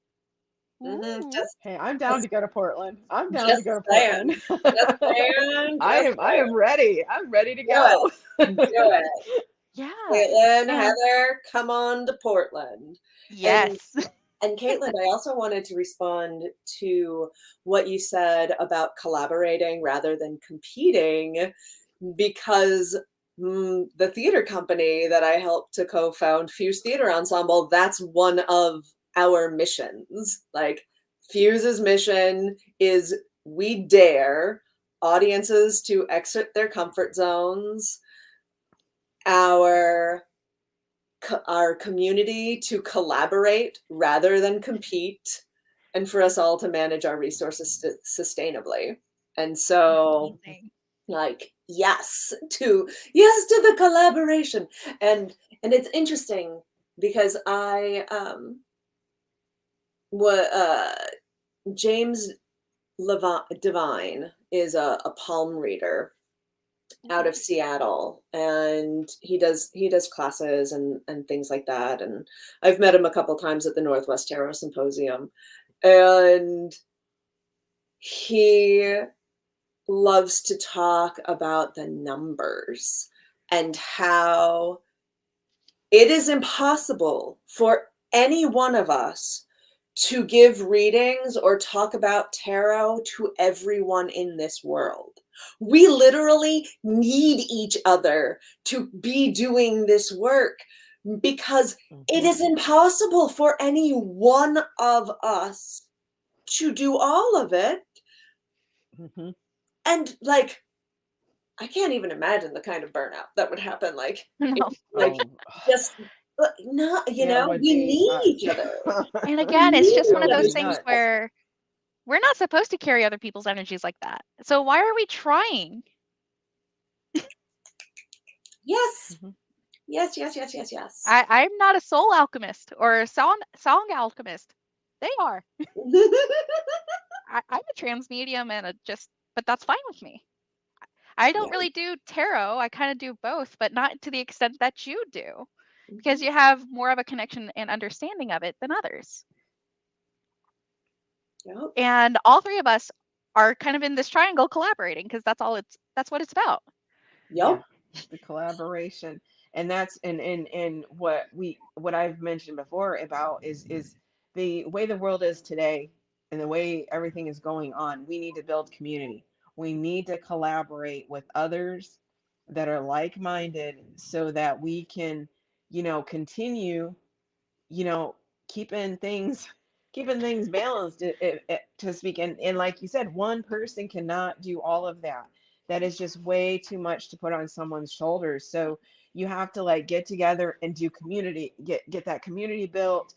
Ooh. Hey, I'm down Just, to go to Portland. I'm down to just go to Portland. saying. Just saying. I Just am I am saying. ready. I'm ready to Do it. go. Do it. Yeah. Caitlin, And Heather, come on to Portland. And yes. and Caitlin, I also wanted to respond to what you said about collaborating rather than competing, because the theater company that I helped to co-found, Fuse Theater Ensemble, that's one of our missions. Like Fuse's mission is we dare audiences to exit their comfort zones, our our community to collaborate rather than compete, and for us all to manage our resources sustainably. And so, Amazing. like, yes to the collaboration. And it's interesting because I what James Devine is a palm reader out Mhm. of Seattle, and he does classes and things like that, and I've met him a couple times at the Northwest Tarot Symposium, and he loves to talk about the numbers and how it is impossible for any one of us to give readings or talk about tarot to everyone in this world. We literally need each other to be doing this work because it Mhm, is impossible for any one of us to do all of it. mhm. And like, I can't even imagine the kind of burnout that would happen. Like, No. like Oh, just not, it would we be need each other. And We again, it's need just it one each of would other those be things nuts. success. where we're not supposed to carry other people's energies like that. So why are we trying? Yes. Mhm. Yes, yes, yes, yes, yes. I'm not a soul alchemist or a song alchemist. They are. I'm a trans medium and a just, but that's fine with me. I don't Yeah. really do tarot. I kind of do both, but not to the extent that you do, because Mhm. you have more of a connection and understanding of it than others. Yep. And all three of us are kind of in this triangle collaborating because that's what it's about. Yeah, Yep. the collaboration, and that's and what I've mentioned before about is the way the world is today and the way everything is going on. We need to build community. We need to collaborate with others that are like-minded so that we can, continue, you know, keeping things keeping things balanced, to speak. And like you said, one person cannot do all of that. That is just way too much to put on someone's shoulders. So you have to like get together and do community, get that community built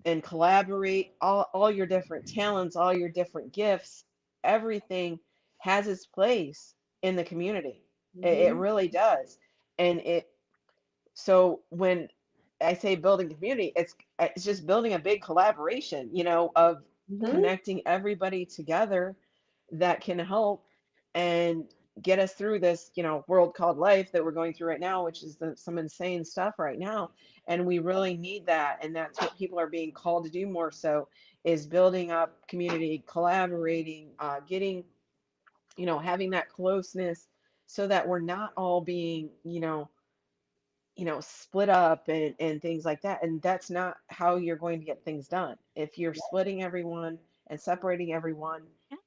and collaborate all your different talents, all your different gifts, everything has its place in the community. It Mhm. really does. And so when I say building community, it's just building a big collaboration, of Mhm. connecting everybody together that can help and get us through this, world called life that we're going through right now, which is some insane stuff right now. And we really need that. And that's what people are being called to do more so is building up community, collaborating, getting having that closeness so that we're not all being, split up and things like that. And that's not how you're going to get things done. If you're splitting everyone and separating everyone,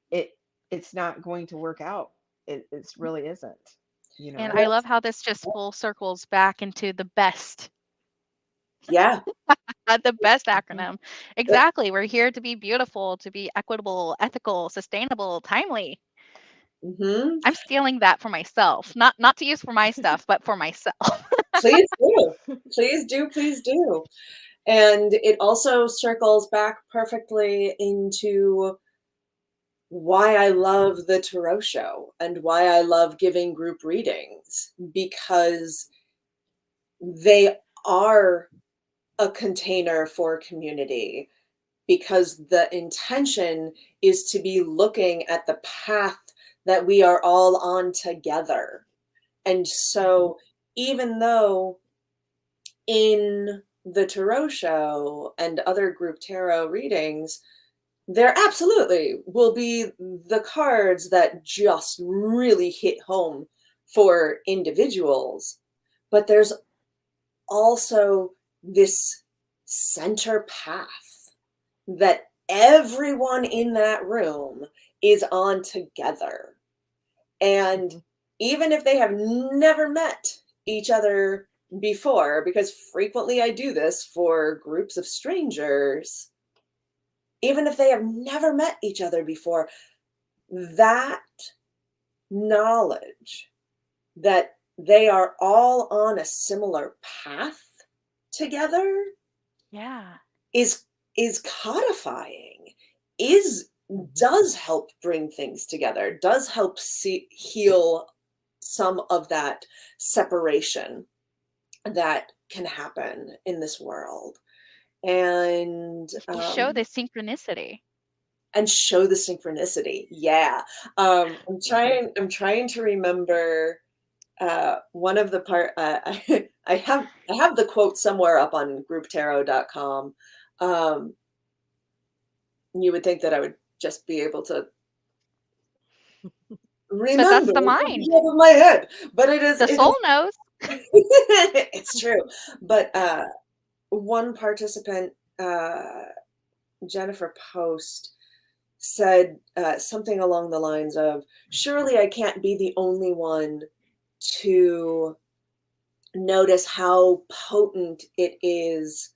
it it's not going to work out. It really isn't, you And know. I love how this just full circles back into the best, Yeah. the best Mhm. acronym. Exactly. We're here to be beautiful, to be equitable, ethical, sustainable, timely. Mm-hmm. I'm stealing that for myself. Not to use for my stuff, but for myself. Please do. Please do. Please do. And it also circles back perfectly into why I love the Tarot show and why I love giving group readings, because they are a container for community, because the intention is to be looking at the path that we are all on together. And Mhm. so, even though in the Tarot show and other group tarot readings, there absolutely will be the cards that just really hit home for individuals, but there's also this center path that everyone in that room is on together. And Mhm. even if they have never met each other before, because frequently I do this for groups of strangers, even if they have never met each other before, that knowledge that they are all on a similar path together Yeah. is is codifying, is Mhm. does help bring things together, does help heal some of that separation that can happen in this world, and To show the synchronicity. show the synchronicity. Yeah. Mhm. I'm trying to remember one of the part I have the quote somewhere up on grouptarot.com. Um, you would think that I would just be able to But that's remember the it off the mind. top of my head, but The it soul is knows. it's true. But one participant, Jennifer Post, said something along the lines of, "Surely I can't be the only one to notice how potent it is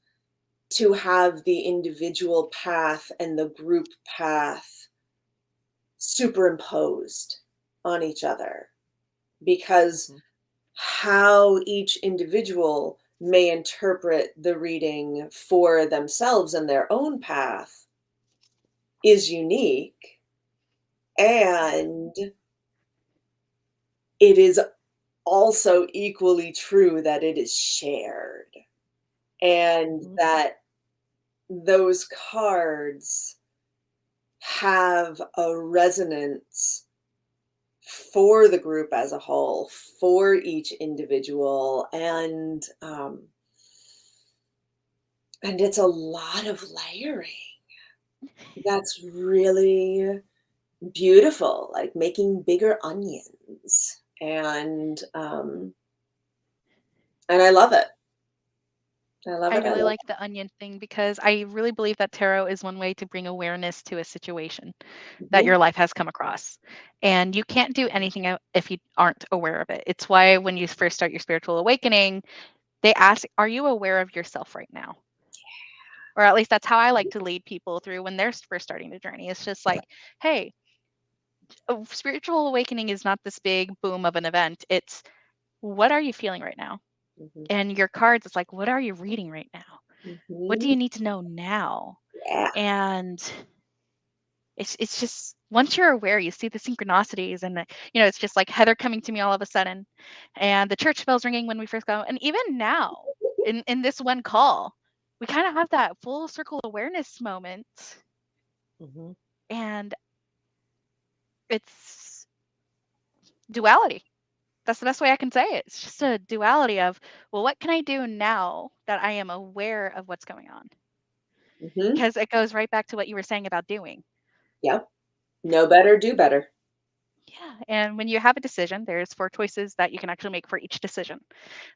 to have the individual path and the group path superimposed on each other, because Mhm. how each individual may interpret the reading for themselves and their own path is unique, and it is also equally true that it is shared, and Mhm. that those cards have a resonance for the group as a whole, for each individual, and it's a lot of layering. That's really beautiful, like making bigger onions, and I love it. I love I it. I really love like the onion thing because I really believe that tarot is one way to bring awareness to a situation it. that Mhm. your life has come across. And you can't do anything if you aren't aware of it. It's why when you first start your spiritual awakening, they ask, are you aware of yourself right now? Or at least that's how I like to lead people through when they're first starting the journey. It's just like, hey, a spiritual awakening is not this big boom of an event. It's what are you feeling right now? Mhm. And your cards, it's like, what are you reading right now? What do Mhm. you need to know now? Yeah. And it's just once you're aware, you see the synchronicities, and it's just like Heather coming to me all of a sudden, and the church bells ringing when we first go, and even now in this one call, we kind of have that full circle awareness moment, Mhm. and it's duality. That's the best way I can say it. It's just a duality of, well, what can I do now that I am aware of what's going on? Mhm. Because it goes right back to what you were saying about doing. Yep. Know better, do better. Yeah. And when you have a decision, there's four choices that you can actually make for each decision.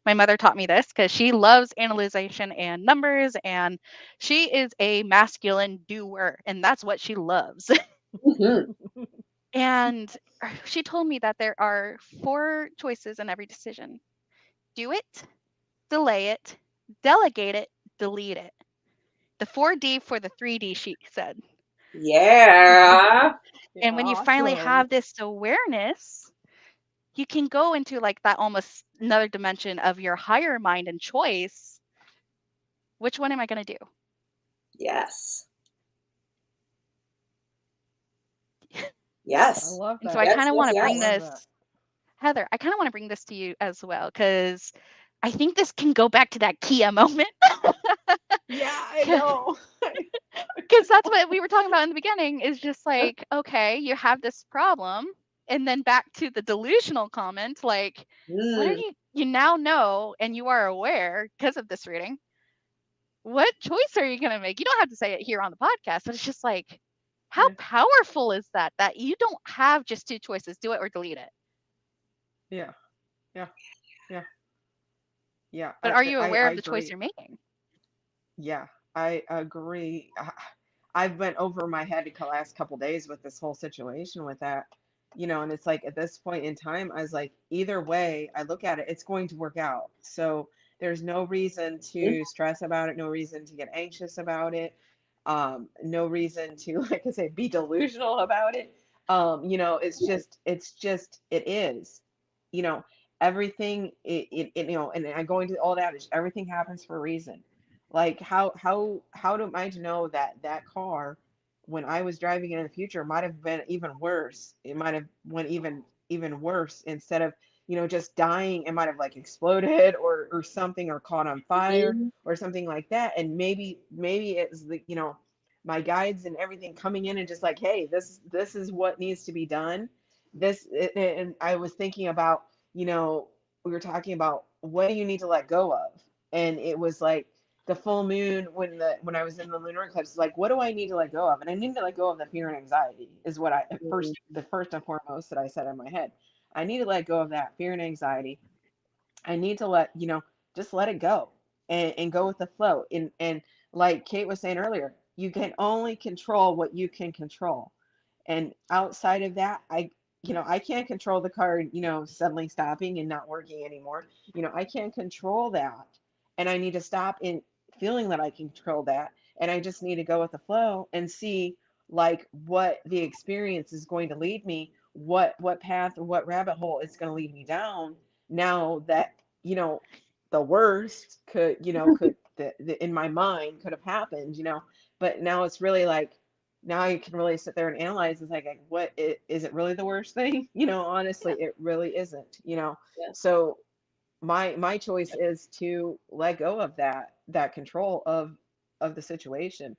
My mother taught me this because she loves analyzation and numbers, and she is a masculine doer, and that's what she loves. Mhm. And she told me that there are four choices in every decision: do it, delay it, delegate it, delete it. The 4D for the 3D, she said. Yeah. Yeah, And when you finally awesome. have this awareness, you can go into like that almost another dimension of your higher mind and choice. Which one am I going to do? Yes. I Yes. love And so I that. Yes, kind of yes, want to I bring yes. love that. this, Heather, I kind of want to bring this to you as well, because I think this can go back to that Kia moment. Yeah, I know. Because that's what we were talking about in the beginning, is just like, okay, you have this problem. And then back to the delusional comment, like, what are Mm, you now know and you are aware because of this reading? What choice are you going to make? You don't have to say it here on the podcast, but it's just like, how Yeah, powerful is that? That you don't have just two choices: do it or delete it. yeah, yeah, yeah, yeah. But are you aware I of the choice agree. you're making? Yeah, I agree. I've been over my head the last couple days with this whole situation with that, and it's like at this point in time, I was like, either way I look at it, it's going to work out. So there's no reason mhm, to stress about it, no reason to get anxious about it, no reason to, like I say, be delusional about it. It is, you know, everything, and I go into all that, everything happens for a reason. Like how am I to know that that car, when I was driving it in the future, might have been even worse. It might have went even worse. Instead of, just dying, it might have like exploded or something, or caught on fire mhm, or something like that. And maybe it's the, my guides and everything coming in and just like, hey, this is what needs to be done. And I was thinking about, we were talking about, what do you need to let go of? And it was like the full moon, when I was in the lunar eclipse, like, what do I need to let go of? And I need to let go of the fear and anxiety, is what I mhm, first the first and foremost that I said in my head. I need to let go of that fear and anxiety. I need to just let it go, and go with the flow. And like Kate was saying earlier, you can only control what you can control. And outside of that, I can't control the car, suddenly stopping and not working anymore. I can't control that. And I need to stop in feeling that I can control that. And I just need to go with the flow and see, like, what the experience is going to lead me, what path or what rabbit hole it's going to lead me down. Now that, you know, the worst in my mind could have happened, but now it's really like, now I can really sit there and analyze. It's like, is it really the worst thing? Honestly, Yeah. it really isn't. yeah, So my choice is to let go of that control of the situation,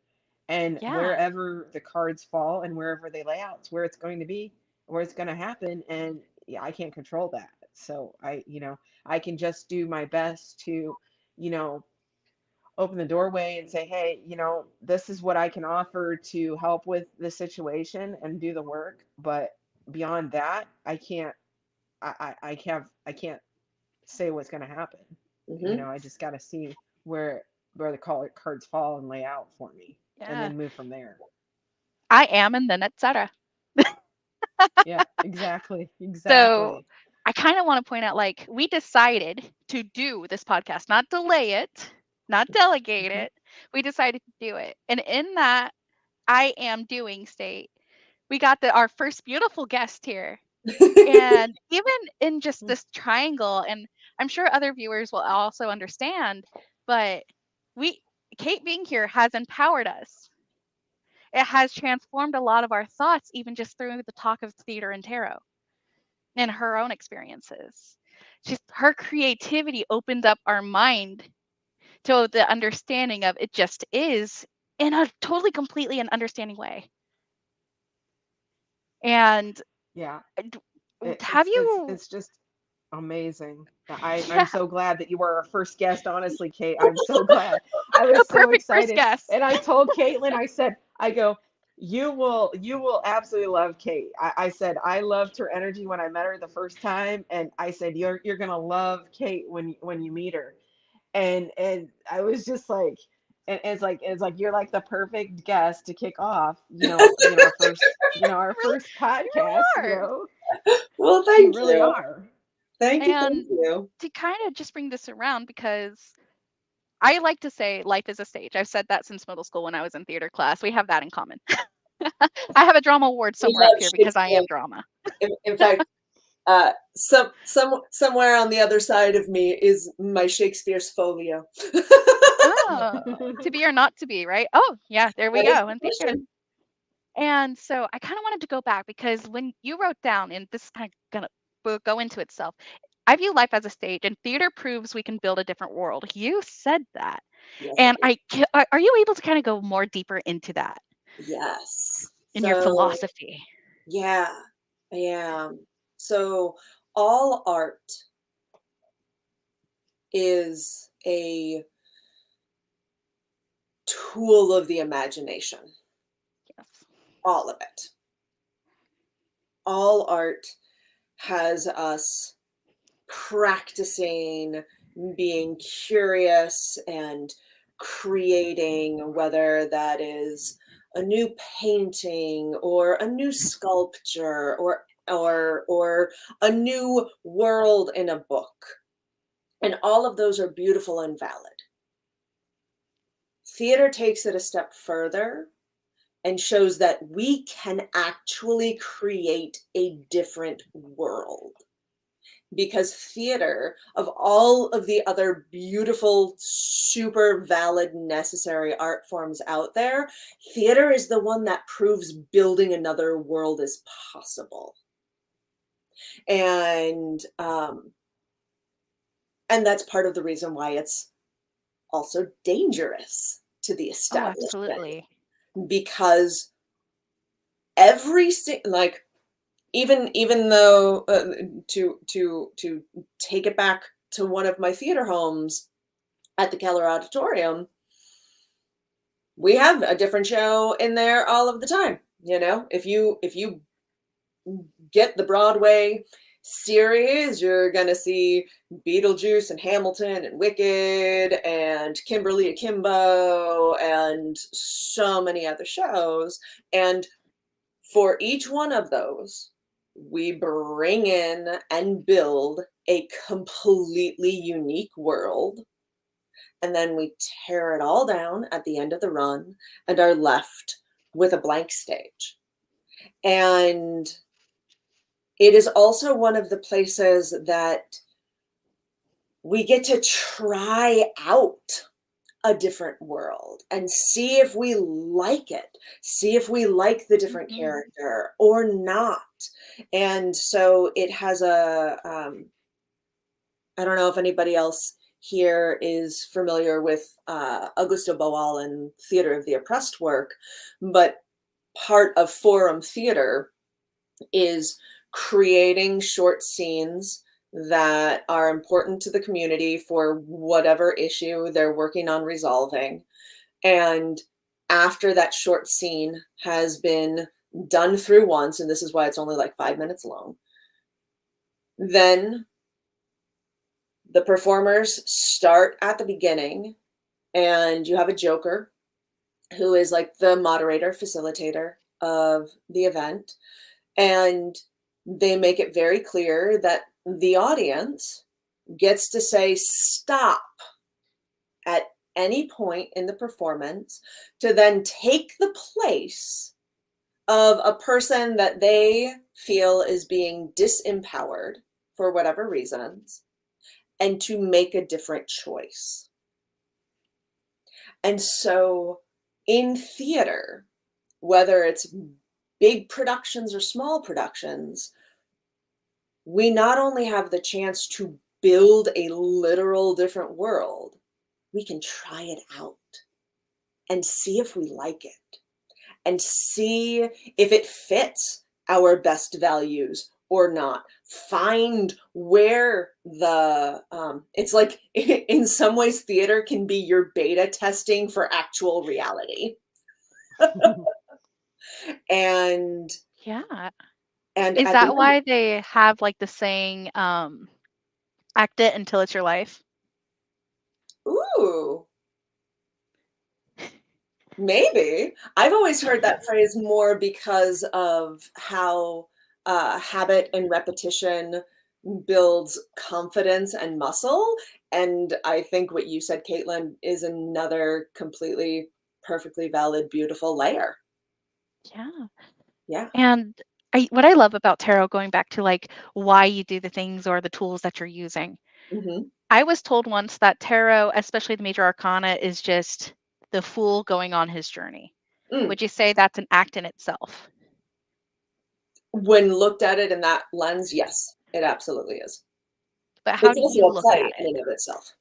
and Yeah. wherever the cards fall and wherever they lay out, it's where it's going to be, where it's going to happen. And yeah, I can't control that. So I can just do my best to, you know open the doorway and say, hey, this is what I can offer to help with the situation and do the work. But beyond that, I can't say what's going to happen. mhm. I just got to see where the cards fall and lay out for me, and Yeah. then move from there. I am, and then etc. Yeah, exactly, So exactly. I kind of want to point out, like, we decided to do this podcast, not delay it, not delegate Hmm. it. We decided to do it. And in that I am doing state, we got our first beautiful guest here. And even in just this triangle, and I'm sure other viewers will also understand, but we, Kate being here has empowered us. It has transformed a lot of our thoughts, even just through the talk of theater and tarot and her own experiences. Just her creativity opened up our mind to the understanding of it just is, in a totally completely and understanding way. And Yeah, have you, it's just amazing. I'm yeah, so glad that you were our first guest. Honestly, Kate, I'm so glad. I a was so perfect first excited, guess. and I told Caitlin, I said, I go, You will absolutely love Kate. I said I loved her energy when I met her the first time, and I said you're gonna love Kate when you meet her. And I was just like, and it's like you're like the perfect guest to kick off, our first, our Really, first you podcast, really are. Well, you thank really you. are. Thank you. Thank And you. to kind of just bring this around, because I like to say life is a stage. I've said that since middle school when I was in theater class. We have that in common. I have a drama award We somewhere up love here because I Shakespeare. am drama. In fact, somewhere on the other side of me is my Shakespeare's folio. Oh, to be or not to be, right? Oh, yeah, there we That is go the in theater. question. And so I kind of wanted to go back because when you wrote down, and this is kind of gonna go into itself, I view life as a stage, and theater proves we can build a different world. You said that, Yes, I and do. are you able to kind of go more deeper into that Yes. in your So, philosophy? yeah, I am. So, all art is a tool of the imagination. Yes. All of it. All art has us practicing being curious and creating, whether that is a new painting or a new sculpture or a new world in a book. And all of those are beautiful and valid. Theater takes it a step further and shows that we can actually create a different world. Because theater, of all of the other beautiful, super valid, necessary art forms out there, theater is the one that proves building another world is possible. And and that's part of the reason why it's also dangerous to the Oh, establishment, absolutely. because like, even though, to take it back to one of my theater homes at the Keller Auditorium, we have a different show in there all of the time. If you get the Broadway series, you're gonna see Beetlejuice and Hamilton and Wicked and Kimberly Akimbo and so many other shows. And for each one of those, we bring in and build a completely unique world, and then we tear it all down at the end of the run and are left with a blank stage. And it is also one of the places that we get to try out a different world and see if we like it, see if we like the different Hmm. character or not. And so it has I don't know if anybody else here is familiar with Augusto Boal and Theater of the Oppressed work, but part of forum theater is creating short scenes that are important to the community for whatever issue they're working on resolving. And after that short scene has been done through once, and this is why it's only like 5 minutes long, then the performers start at the beginning, and you have a joker who is like the moderator, facilitator of the event. And they make it very clear that the audience gets to say stop at any point in the performance to then take the place of a person that they feel is being disempowered for whatever reasons, and to make a different choice. And so in theater, whether it's big productions or small productions, we not only have the chance to build a literal different world, we can try it out and see if we like it and see if it fits our best values or not. Find where it's like, in some ways, theater can be your beta testing for actual reality. And Yeah. and Is at the that end, why they have like the saying, act it until it's your life? ooh, maybe. I've always heard that phrase more because of how habit and repetition builds confidence and muscle. And I think what you said, Caitlin, is another completely perfectly valid, beautiful layer. Yeah. Yeah. And what I love about tarot, going back to like why you do the things or the tools that you're using, Hmm. I was told once that tarot, especially the major arcana, is just the fool going on his journey. Mm. Would you say that's an act in itself? When looked at it in that lens, yes, it absolutely is. But how It's do also you a look at play it? in and of itself.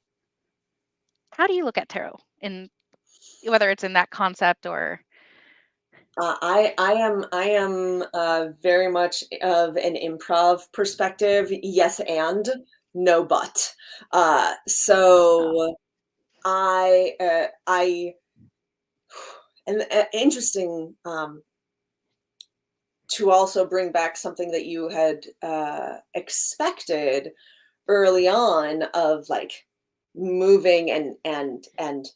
How do you look at tarot in whether it's in that concept or I am very much of an improv perspective. Yes, and no, but. oh, So I and interesting to also bring back something that you had expected early on of like moving and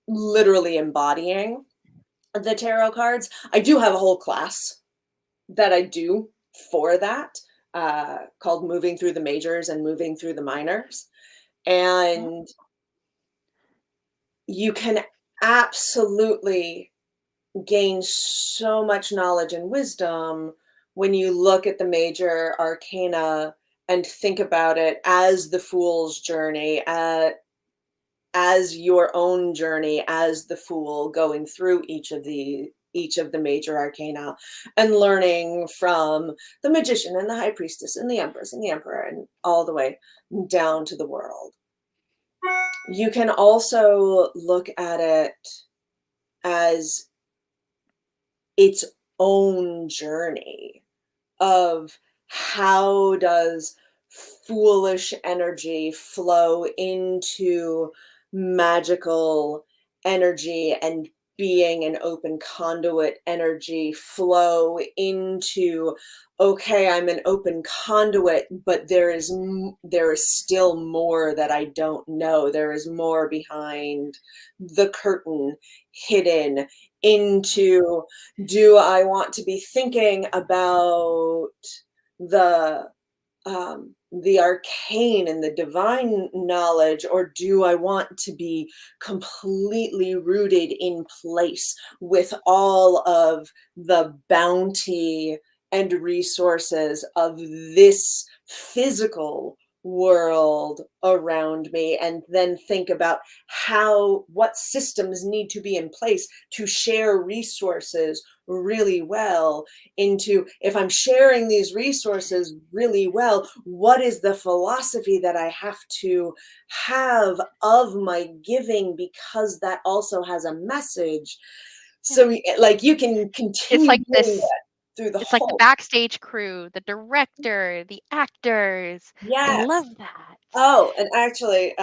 literally embodying the tarot cards. I do have a whole class that I do for that, called Moving Through the Majors and Moving Through the Minors. oh, And you can absolutely gain so much knowledge and wisdom when you look at the major arcana and think about it as the fool's journey, as your own journey as the fool going through each of the major arcana, and learning from the magician and the high priestess and the empress and the emperor and all the way down to the world. You can also look at it as its own journey of how does foolish energy flow into magical energy, and being an open conduit energy flow into, okay, I'm an open conduit, but there is still more that I don't know. There is more behind the curtain, hidden into, do I want to be thinking about the the arcane and the divine knowledge, or do I want to be completely rooted in place with all of the bounty and resources of this physical world around me, and then think about what systems need to be in place to share resources really well, into, if I'm sharing these resources really well, what is the philosophy that I have to have of my giving, because that also has a message. yeah. So like you can It's continue like doing this that through the it's like the whole. backstage crew, the director, the actors. I Yes. love that. Oh, and actually,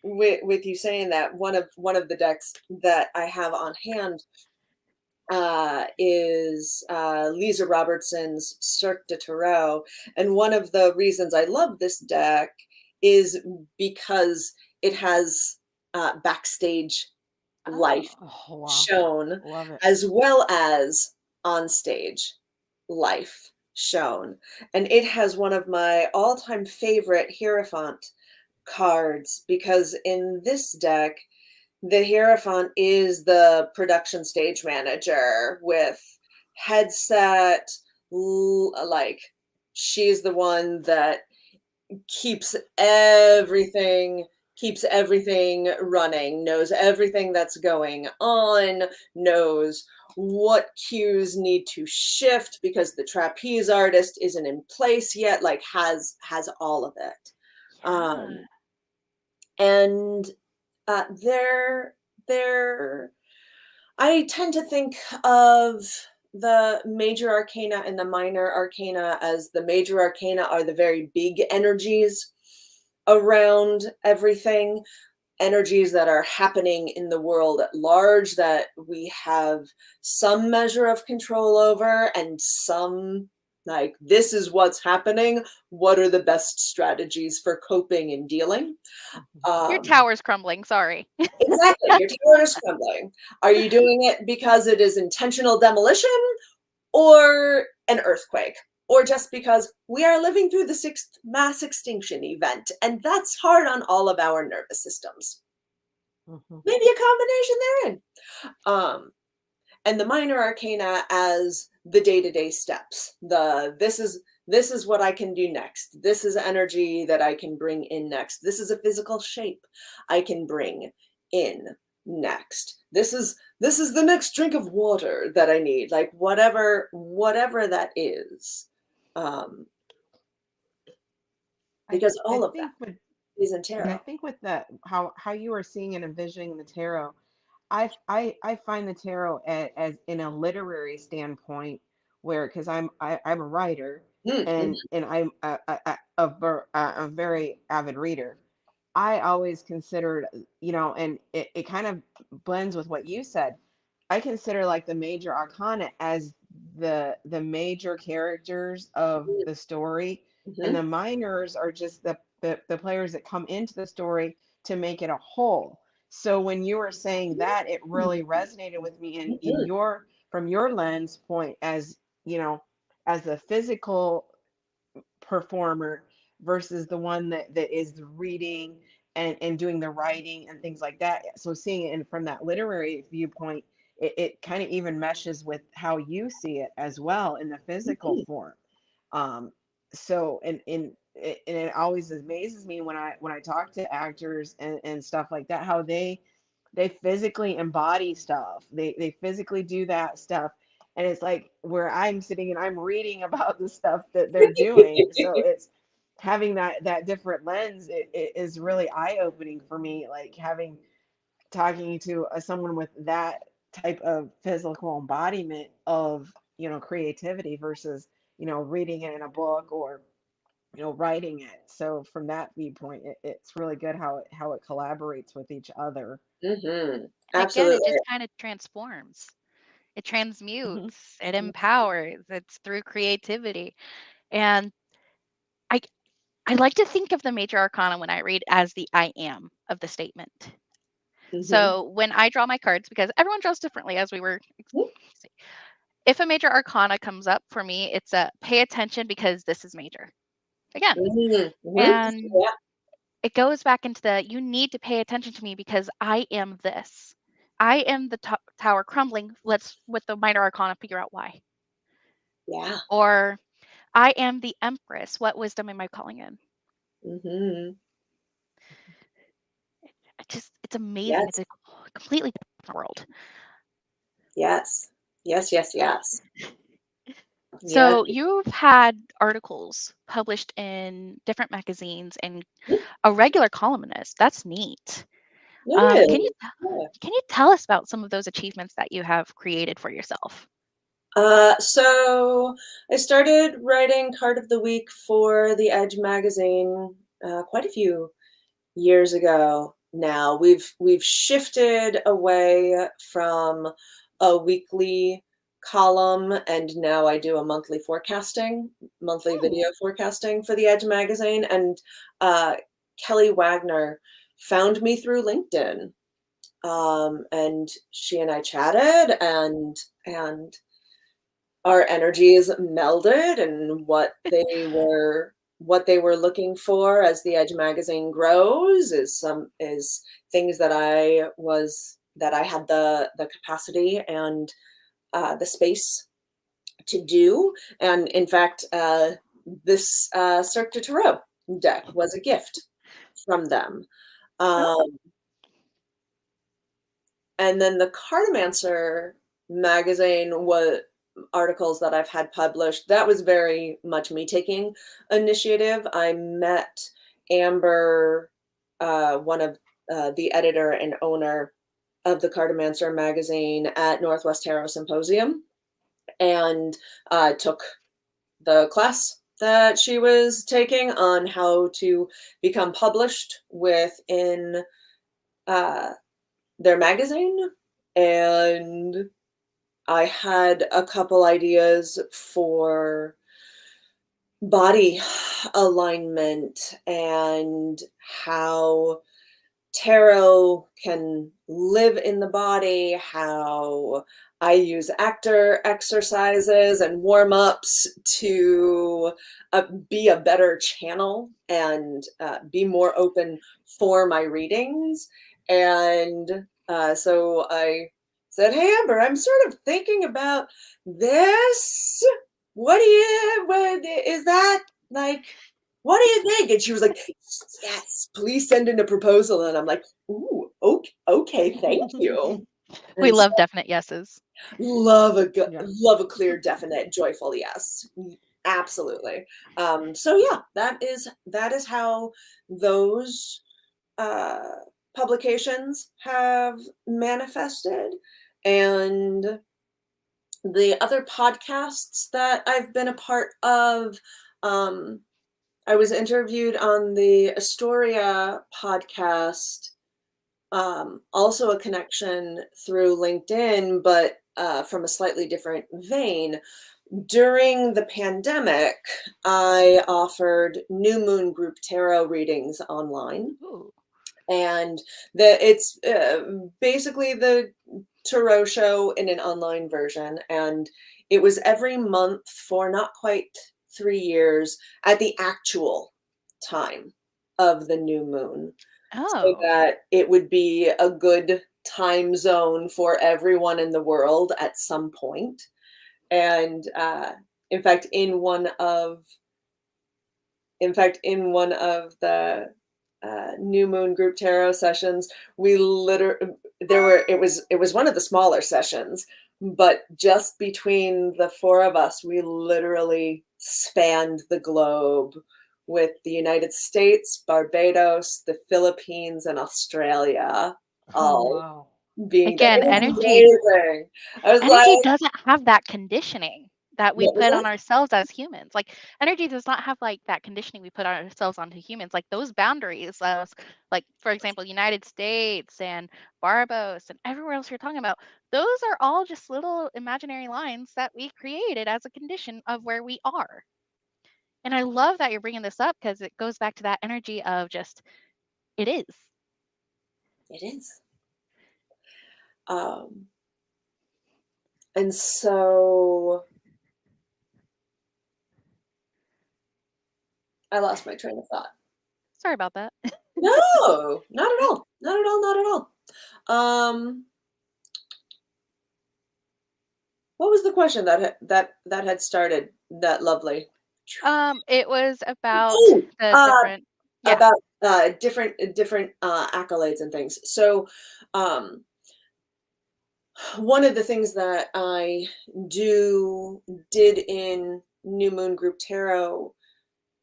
with you saying that, one of the decks that I have on hand is Lisa Robertson's Cirque de Tarot. And one of the reasons I love this deck is because it has backstage life Oh, wow. shown, Love it. as well as on stage life shown. And it has one of my all-time favorite Hierophant cards, because in this deck, the Hierophant is the production stage manager with headset, like she's the one that keeps everything keeps everything running, knows everything that's going on, knows what cues need to shift because the trapeze artist isn't in place yet, like has all of it. Yeah. And they're they're I tend to think of the major arcana and the minor arcana as the major arcana are the very big energies around everything. energies that are happening in the world at large that we have some measure of control over, and some, like, this is what's happening. What are the best strategies for coping and dealing? Your Um, tower's crumbling, sorry. exactly, your tower is crumbling. Are you doing it because it is intentional demolition, or an earthquake, or just because we are living through the sixth mass extinction event, and that's hard on all of our nervous systems? Mhm. Maybe a combination therein. Um, and the minor arcana as the day-to-day steps. This is what I can do next. This is energy that I can bring in next. This is a physical shape I can bring in next. This is the next drink of water that I need. Like, whatever that is. Um, I because I all of that think with is in Yeah, I tarot. think with the how you are seeing and envisioning the tarot, I find the tarot as in a literary standpoint, where because I'm a writer, Mm, and mhm, I'm a very avid reader. I always considered, and it kind of blends with what you said. I consider like the major arcana as the major characters of mm, the story, and mhm, the minors are just the players that come into the story to make it a whole. So when you were saying that, it mm, really resonated with me in mhm, your from your lens point, as as the physical performer versus the one that is reading and doing the writing and things like that. So seeing it from that literary viewpoint, it kind of even meshes with how you see it as well in the physical mhm, form. Um, so and it always amazes me when I talk to actors and stuff like that, how they physically embody stuff. They physically do that stuff. And it's like where I'm sitting and I'm reading about the stuff that they're doing. So it's having that different lens, it is really eye-opening for me, like having talking to someone with that type of physical embodiment of creativity versus reading it in a book or writing it. So from that viewpoint, it's really good how it collaborates with each other. mhm. And again, it Absolutely. just kind of transforms. It Hmm. transmutes, it empowers, it's through creativity. And I I like to think of the major arcana when I read as the I am of the statement. Mhm. So when I draw my cards, because everyone draws differently, as we were, Mhm. if a major arcana comes up for me, it's a pay attention because this is major. Again. Mhm. Mhm. And Yeah. it goes back into the you need to pay attention to me because I am this. I am the tower crumbling. Let's, with the minor arcana, figure out why. Yeah. Or I am the empress. What wisdom am I calling in? Mhm. It's amazing. It's Yes. a completely different world. Yes. Yes, yes, yes. Yes. So you've had articles published in different magazines and a regular columnist. That's neat. It Can you is. Yeah. can you tell us about some of those achievements that you have created for yourself? So I started writing Card of the Week for the Edge magazine quite a few years ago now. We've shifted away from a weekly column, and now I do a monthly Hmm. video forecasting for the Edge magazine. And uh, Kelly Wagner found me through LinkedIn, and she and I chatted, and our energies melded, and what they were looking for as the Edge magazine grows is things that I had the capacity and the space to do. And in fact, this Cirque du Tarot deck was a gift from them. Oh, Um, and then the Cartomancer magazine was articles that I've had published. That was very much me taking initiative. I met Amber, one of the editor and owner of the Cartomancer magazine, at Northwest Tarot Symposium, and took the class that she was taking on how to become published within their magazine, and I had a couple ideas for body alignment and how tarot can live in the body, how I use actor exercises and warm ups to be a better channel and be more open for my readings. And so I said, "Hey, Amber, I'm sort of thinking about this. What is that like? What do you think?" And she was like, "Yes, please send in a proposal." And I'm like, "Ooh, okay, thank you." We And so love definite yeses. Yeah. love a clear, definite, joyful yes. Absolutely. So yeah, that is how those uh, publications have manifested. And the other podcasts that I've been a part of, um, I was interviewed on the Astoria podcast, also a connection through LinkedIn, but from a slightly different vein. During the pandemic, I offered new moon group tarot readings online, Ooh. and it's basically the tarot show in an online version, and it was every month for not quite 3 years at the actual time of the new moon, so Oh. that it would be a good time zone for everyone in the world at some point. And in fact, in one of the new moon group tarot sessions, we literally it was one of the smaller sessions, but just between the four of us, we literally spanned the globe with the United States, Barbados, the Philippines, and Australia Oh, all wow. being there. Again, It was energy amazing. I was energy like, doesn't have that conditioning that we what was put that? on ourselves as humans. Like energy does not have like that conditioning we put on ourselves onto humans. Like those boundaries, like for example, United States and Barbados and everywhere else you're talking about, those are all just little imaginary lines that we created as a condition of where we are. And I love that you're bringing this up because it goes back to that energy of just it is. It is. Um, and so I lost my train of thought. Sorry about that. No, not at all. Not at all. Not at all. Um, what was the question that had started that lovely? It was about Oh, the different, yeah. about different accolades and things. So, um, one of the things that I did in New Moon Group Tarot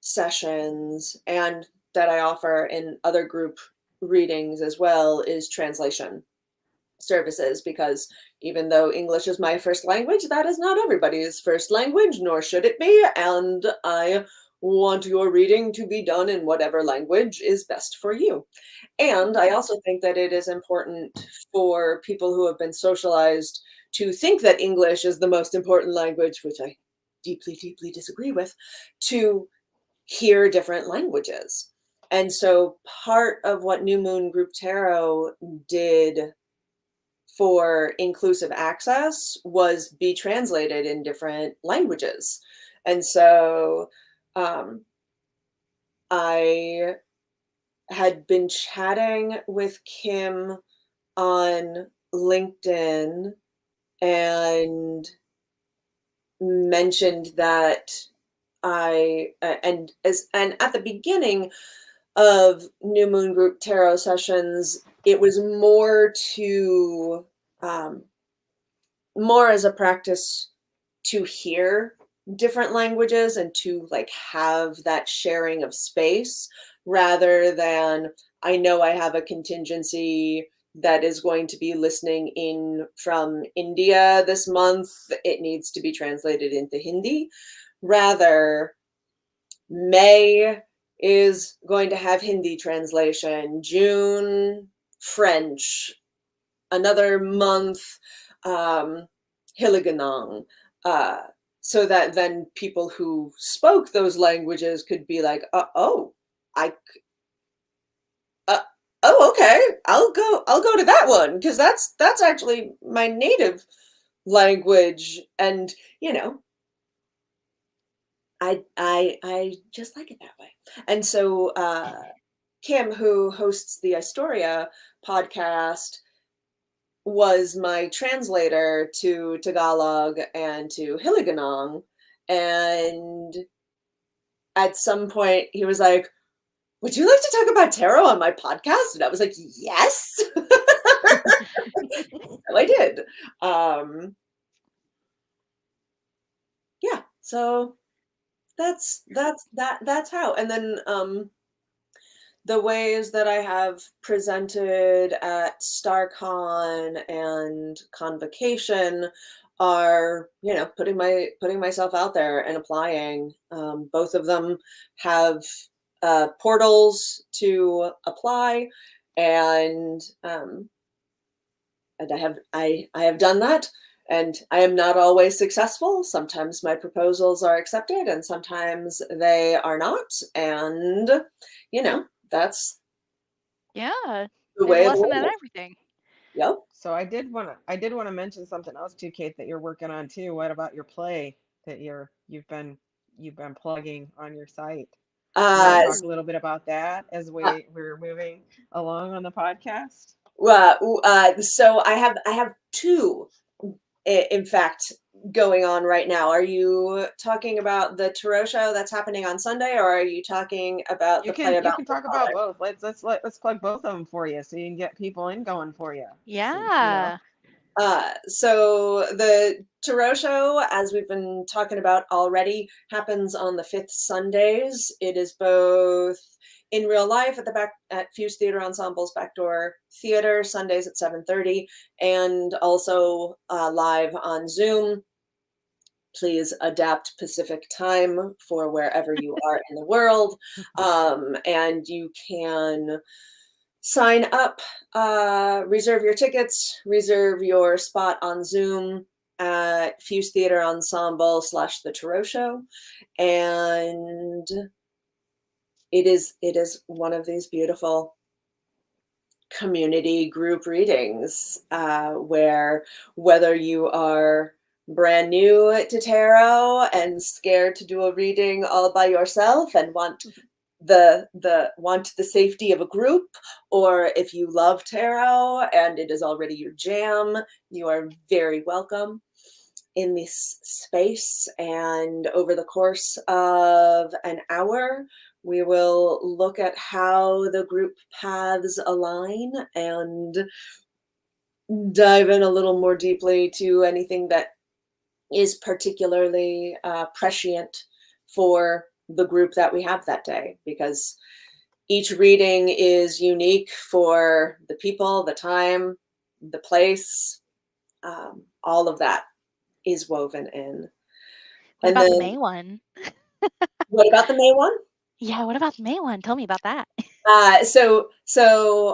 sessions, and that I offer in other group readings as well, is translation services, because even though English is my first language, that is not everybody's first language, nor should it be. And I want your reading to be done in whatever language is best for you. And I also think that it is important for people who have been socialized to think that English is the most important language, which I deeply, deeply disagree with, to hear different languages. And so part of what New Moon Group Tarot did for inclusive access was be translated in different languages. And so um, I had been chatting with Kim on LinkedIn and mentioned that and at the beginning of New Moon Group Tarot sessions, it was um, more as a practice to hear different languages and to like have that sharing of space, rather than I know I have a contingency that is going to be listening in from India this month. It needs to be translated into Hindi. Rather, May is going to have Hindi translation. June French, another month Hiliganong, so that then people who spoke those languages could be like, I uh, oh, okay, I'll go to that one because that's actually my native language, and you know, I just like it that way. And so Kim, who hosts the Astoria podcast, was my translator to Tagalog and to Hiligaynon. And at some point, he was like, "Would you like to talk about tarot on my podcast?" And I was like, "Yes." So I did. Yeah, so that's how. And then the ways that I have presented at StarCon and Convocation are, putting myself out there and applying. Both of them have portals to apply, and I have done that. And I am not always successful. Sometimes my proposals are accepted and sometimes they are not. And, that's Yeah. the There's a way of the lesson in world. everything. Yep. So I did want to mention something else too, Kate, that you're working on too. What about your play that you've been plugging on your site? You want Uh, to talk Ooh. a little bit about that as uh, we're moving along on the podcast? so I have two, in fact, going on right now. Are you talking about the tarot show that's happening on Sunday, or are you talking about You the play can you about can my talk about father? both. Let's plug both of them for you so you can get people in going for you. Yeah. So the tarot show, as we've been talking about already, happens on the fifth Sundays. It is both in real life at the back at Fuse Theater Ensemble's Backdoor Theater, Sundays at 7:30, and also live on Zoom. Please adapt Pacific time for wherever you are in the world, and you can sign up, reserve your tickets, reserve your spot on Zoom at Fuse Theater Ensemble / The Tarot Show. And it is one of these beautiful community group readings, where whether you are brand new to tarot and scared to do a reading all by yourself and want the safety of a group, or if you love tarot and it is already your jam, you are very welcome in this space. And over the course of an hour, we will look at how the group paths align and dive in a little more deeply to anything that is particularly prescient for the group that we have that day, because each reading is unique for the people, the time, the place. All of that is woven in. What And about the then, May one? what about the May one? Yeah, what about the May one? Tell me about that. So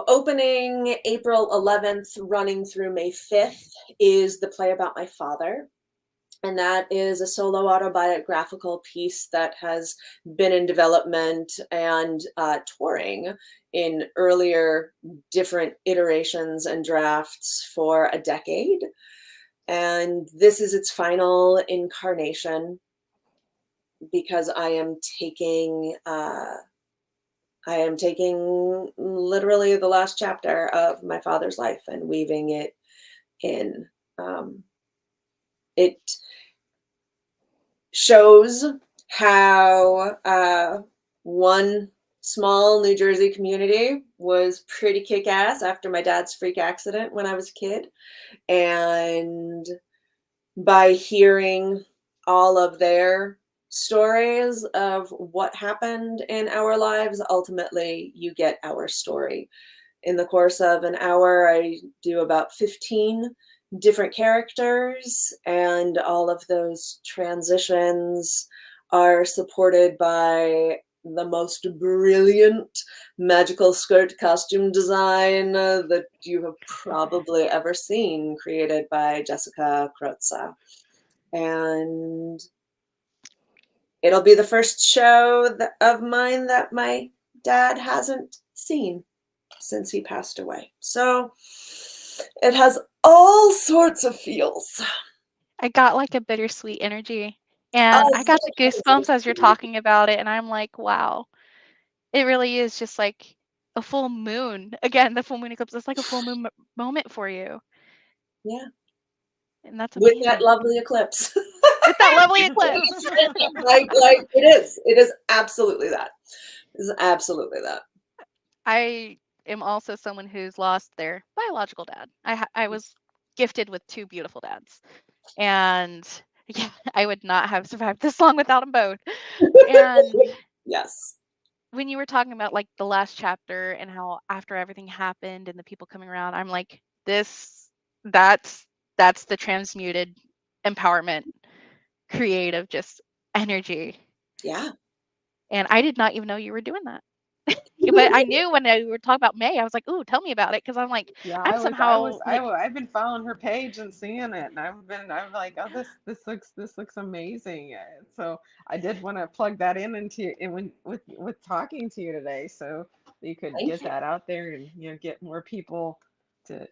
opening April 11th, running through May 5th, is the play about my father. And that is a solo autobiographical piece that has been in development and touring in earlier different iterations and drafts for a decade. And this is its final incarnation, because I am taking literally the last chapter of my father's life and weaving it in. It shows how one small New Jersey community was pretty kick-ass after my dad's freak accident when I was a kid. And by hearing all of their stories of what happened in our lives, ultimately you get our story. In the course of an hour, I do about 15 different characters, and all of those transitions are supported by the most brilliant magical skirt costume design that you have probably ever seen, created by Jessica Croza. And it'll be the first show of mine that my dad hasn't seen since he passed away. So it has all sorts of feels. I got like a bittersweet energy. And Oh, I got the so goosebumps as you're bittersweet. talking about it. And I'm like, wow, it really is just like a full moon. Again, the full moon eclipse is like a full moon moment for you. Yeah, And that's with that amazing. lovely eclipse. With that lovely eclipse. Like it is absolutely that. It is absolutely that. I am also someone who's lost their biological dad. I was gifted with two beautiful dads. And yeah, I would not have survived this long without them both. And Yes. when you were talking about like the last chapter and how after everything happened and the people coming around, I'm like, that's that's the transmuted empowerment, creative just energy. Yeah. And I did not even know you were doing that. But I knew when we were talking about May, I was like, "Ooh, tell me about it," because I'm like, Yeah, I'm somehow like, I've been following her page and seeing it, and I'm like, oh, this looks amazing. So I did want to plug that into and when with talking to you today, so you could Thank get you. that out there and get more people to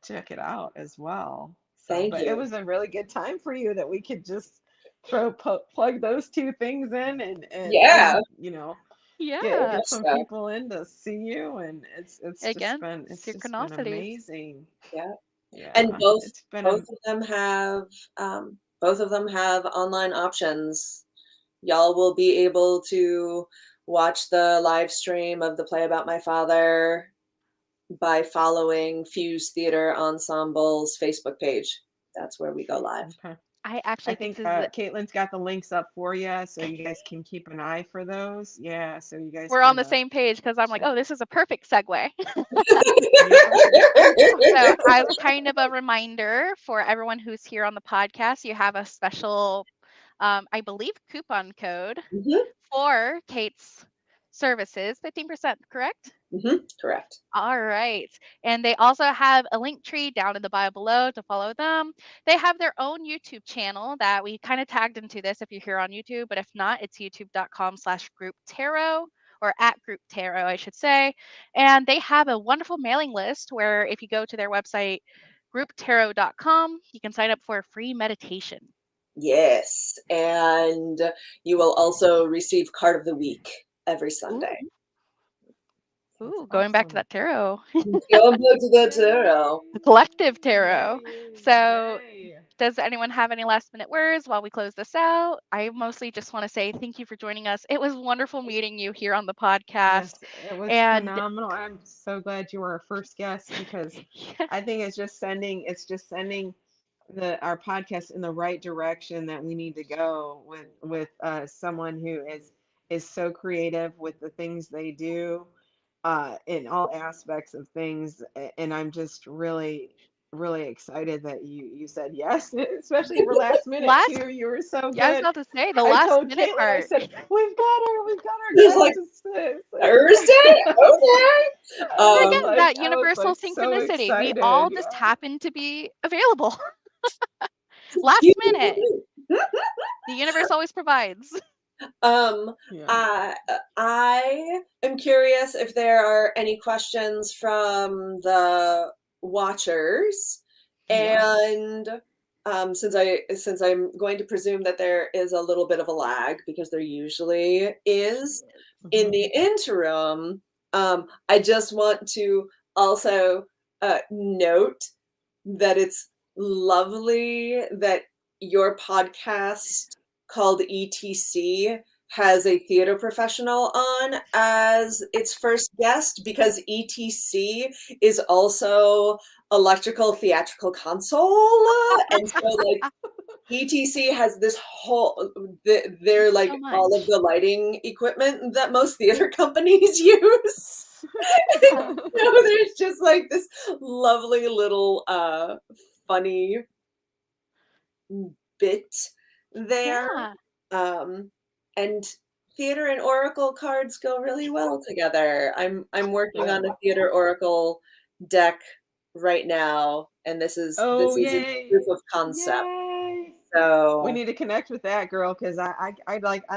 check it out as well. So, Thank but it you. was a really good time for you that we could just plug those two things in and Yeah. yeah, get Yes, some so, people in to see you, and again, it's just been synchronicities. amazing. yeah. And Yeah, both it's been both a of them have both of them have online options. Y'all will be able to watch the live stream of the play about my father by following Fuse Theater Ensemble's Facebook page. That's where we go live. okay. I I actually think think this is Caitlin's got the links up for you, so you guys can keep an eye for those. Yeah, so you guys we're on can the same page because I'm like, check. oh, this is a perfect segue. Yeah. So, as kind of a reminder for everyone who's here on the podcast, you have a special, I believe, coupon code Mhm, for Kate's services, 15%, correct? correct. All right. And they also have a link tree down in the bio below to follow them. They have their own YouTube channel that we kind of tagged into this if you're here on YouTube, but if not, it's youtube.com/group tarot or at group tarot, I should say. And they have a wonderful mailing list where if you go to their website, grouptarot.com, you can sign up for a free meditation. Yes, and you will also receive card of the week every Ooh, Sunday. That's going back to awesome. that tarot, Go back to the tarot. the collective Yay, tarot. yay, So yay. does anyone have any last minute words while we close this out? I mostly just want to say thank you for joining us. It was wonderful meeting you here on the podcast. Yes, it was And phenomenal. I'm so glad you were our first guest because yeah, I think it's just sending the our podcast in the right direction that we need to go with someone who is so creative with the things they do in all aspects of things. And I'm just really excited that you said yes, especially for last minute last, too. You were so yeah, I was good. about to say the I last told minute Caitlin, I part. said, we've got our Just guest. like Thursday? Okay. Again, that I was universal like so synchronicity. We all excited. just Yeah. happen to be available last Cute. minute. The universe always provides. Um, Yeah. I am curious if there are any questions from the watchers, Yeah. and since I'm going to presume that there is a little bit of a lag because there usually is in Hmm. the interim, I just want to also note that it's lovely that your podcast called ETC has a theater professional on as its first guest because ETC is also electrical theatrical console. And so like ETC has this whole Thank they're you like so all of much. the lighting equipment that most theater companies use. So there's just like this lovely little funny bit there. Yeah. Um, and theater and oracle cards go really well together. I'm working Good. on a theater oracle deck right now, and Oh, this is its yay. proof of concept. Yay. We So need to connect with that girl because I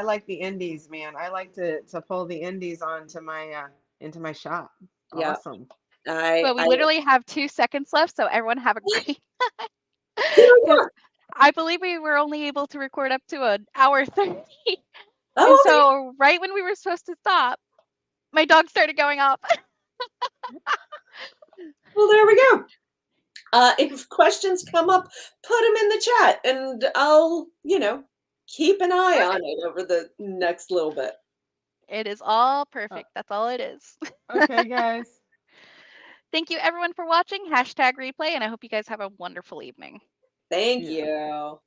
like the indies, man. I like to pull the indies onto my into my shop. yeah, Awesome. Well, we I literally have 2 seconds left, so everyone have a great because oh, I believe we were only able to record up to an hour 30. And okay. so right when we were supposed to stop, my dog started going off. Well, there we go. If questions come up, put them in the chat, and I'll keep an eye on Perfect. it over the next little bit. It is all Uh, perfect. That's all it is. okay, guys. Thank you everyone for watching. #replay, and I hope you guys have a wonderful evening. Thank Yeah. you.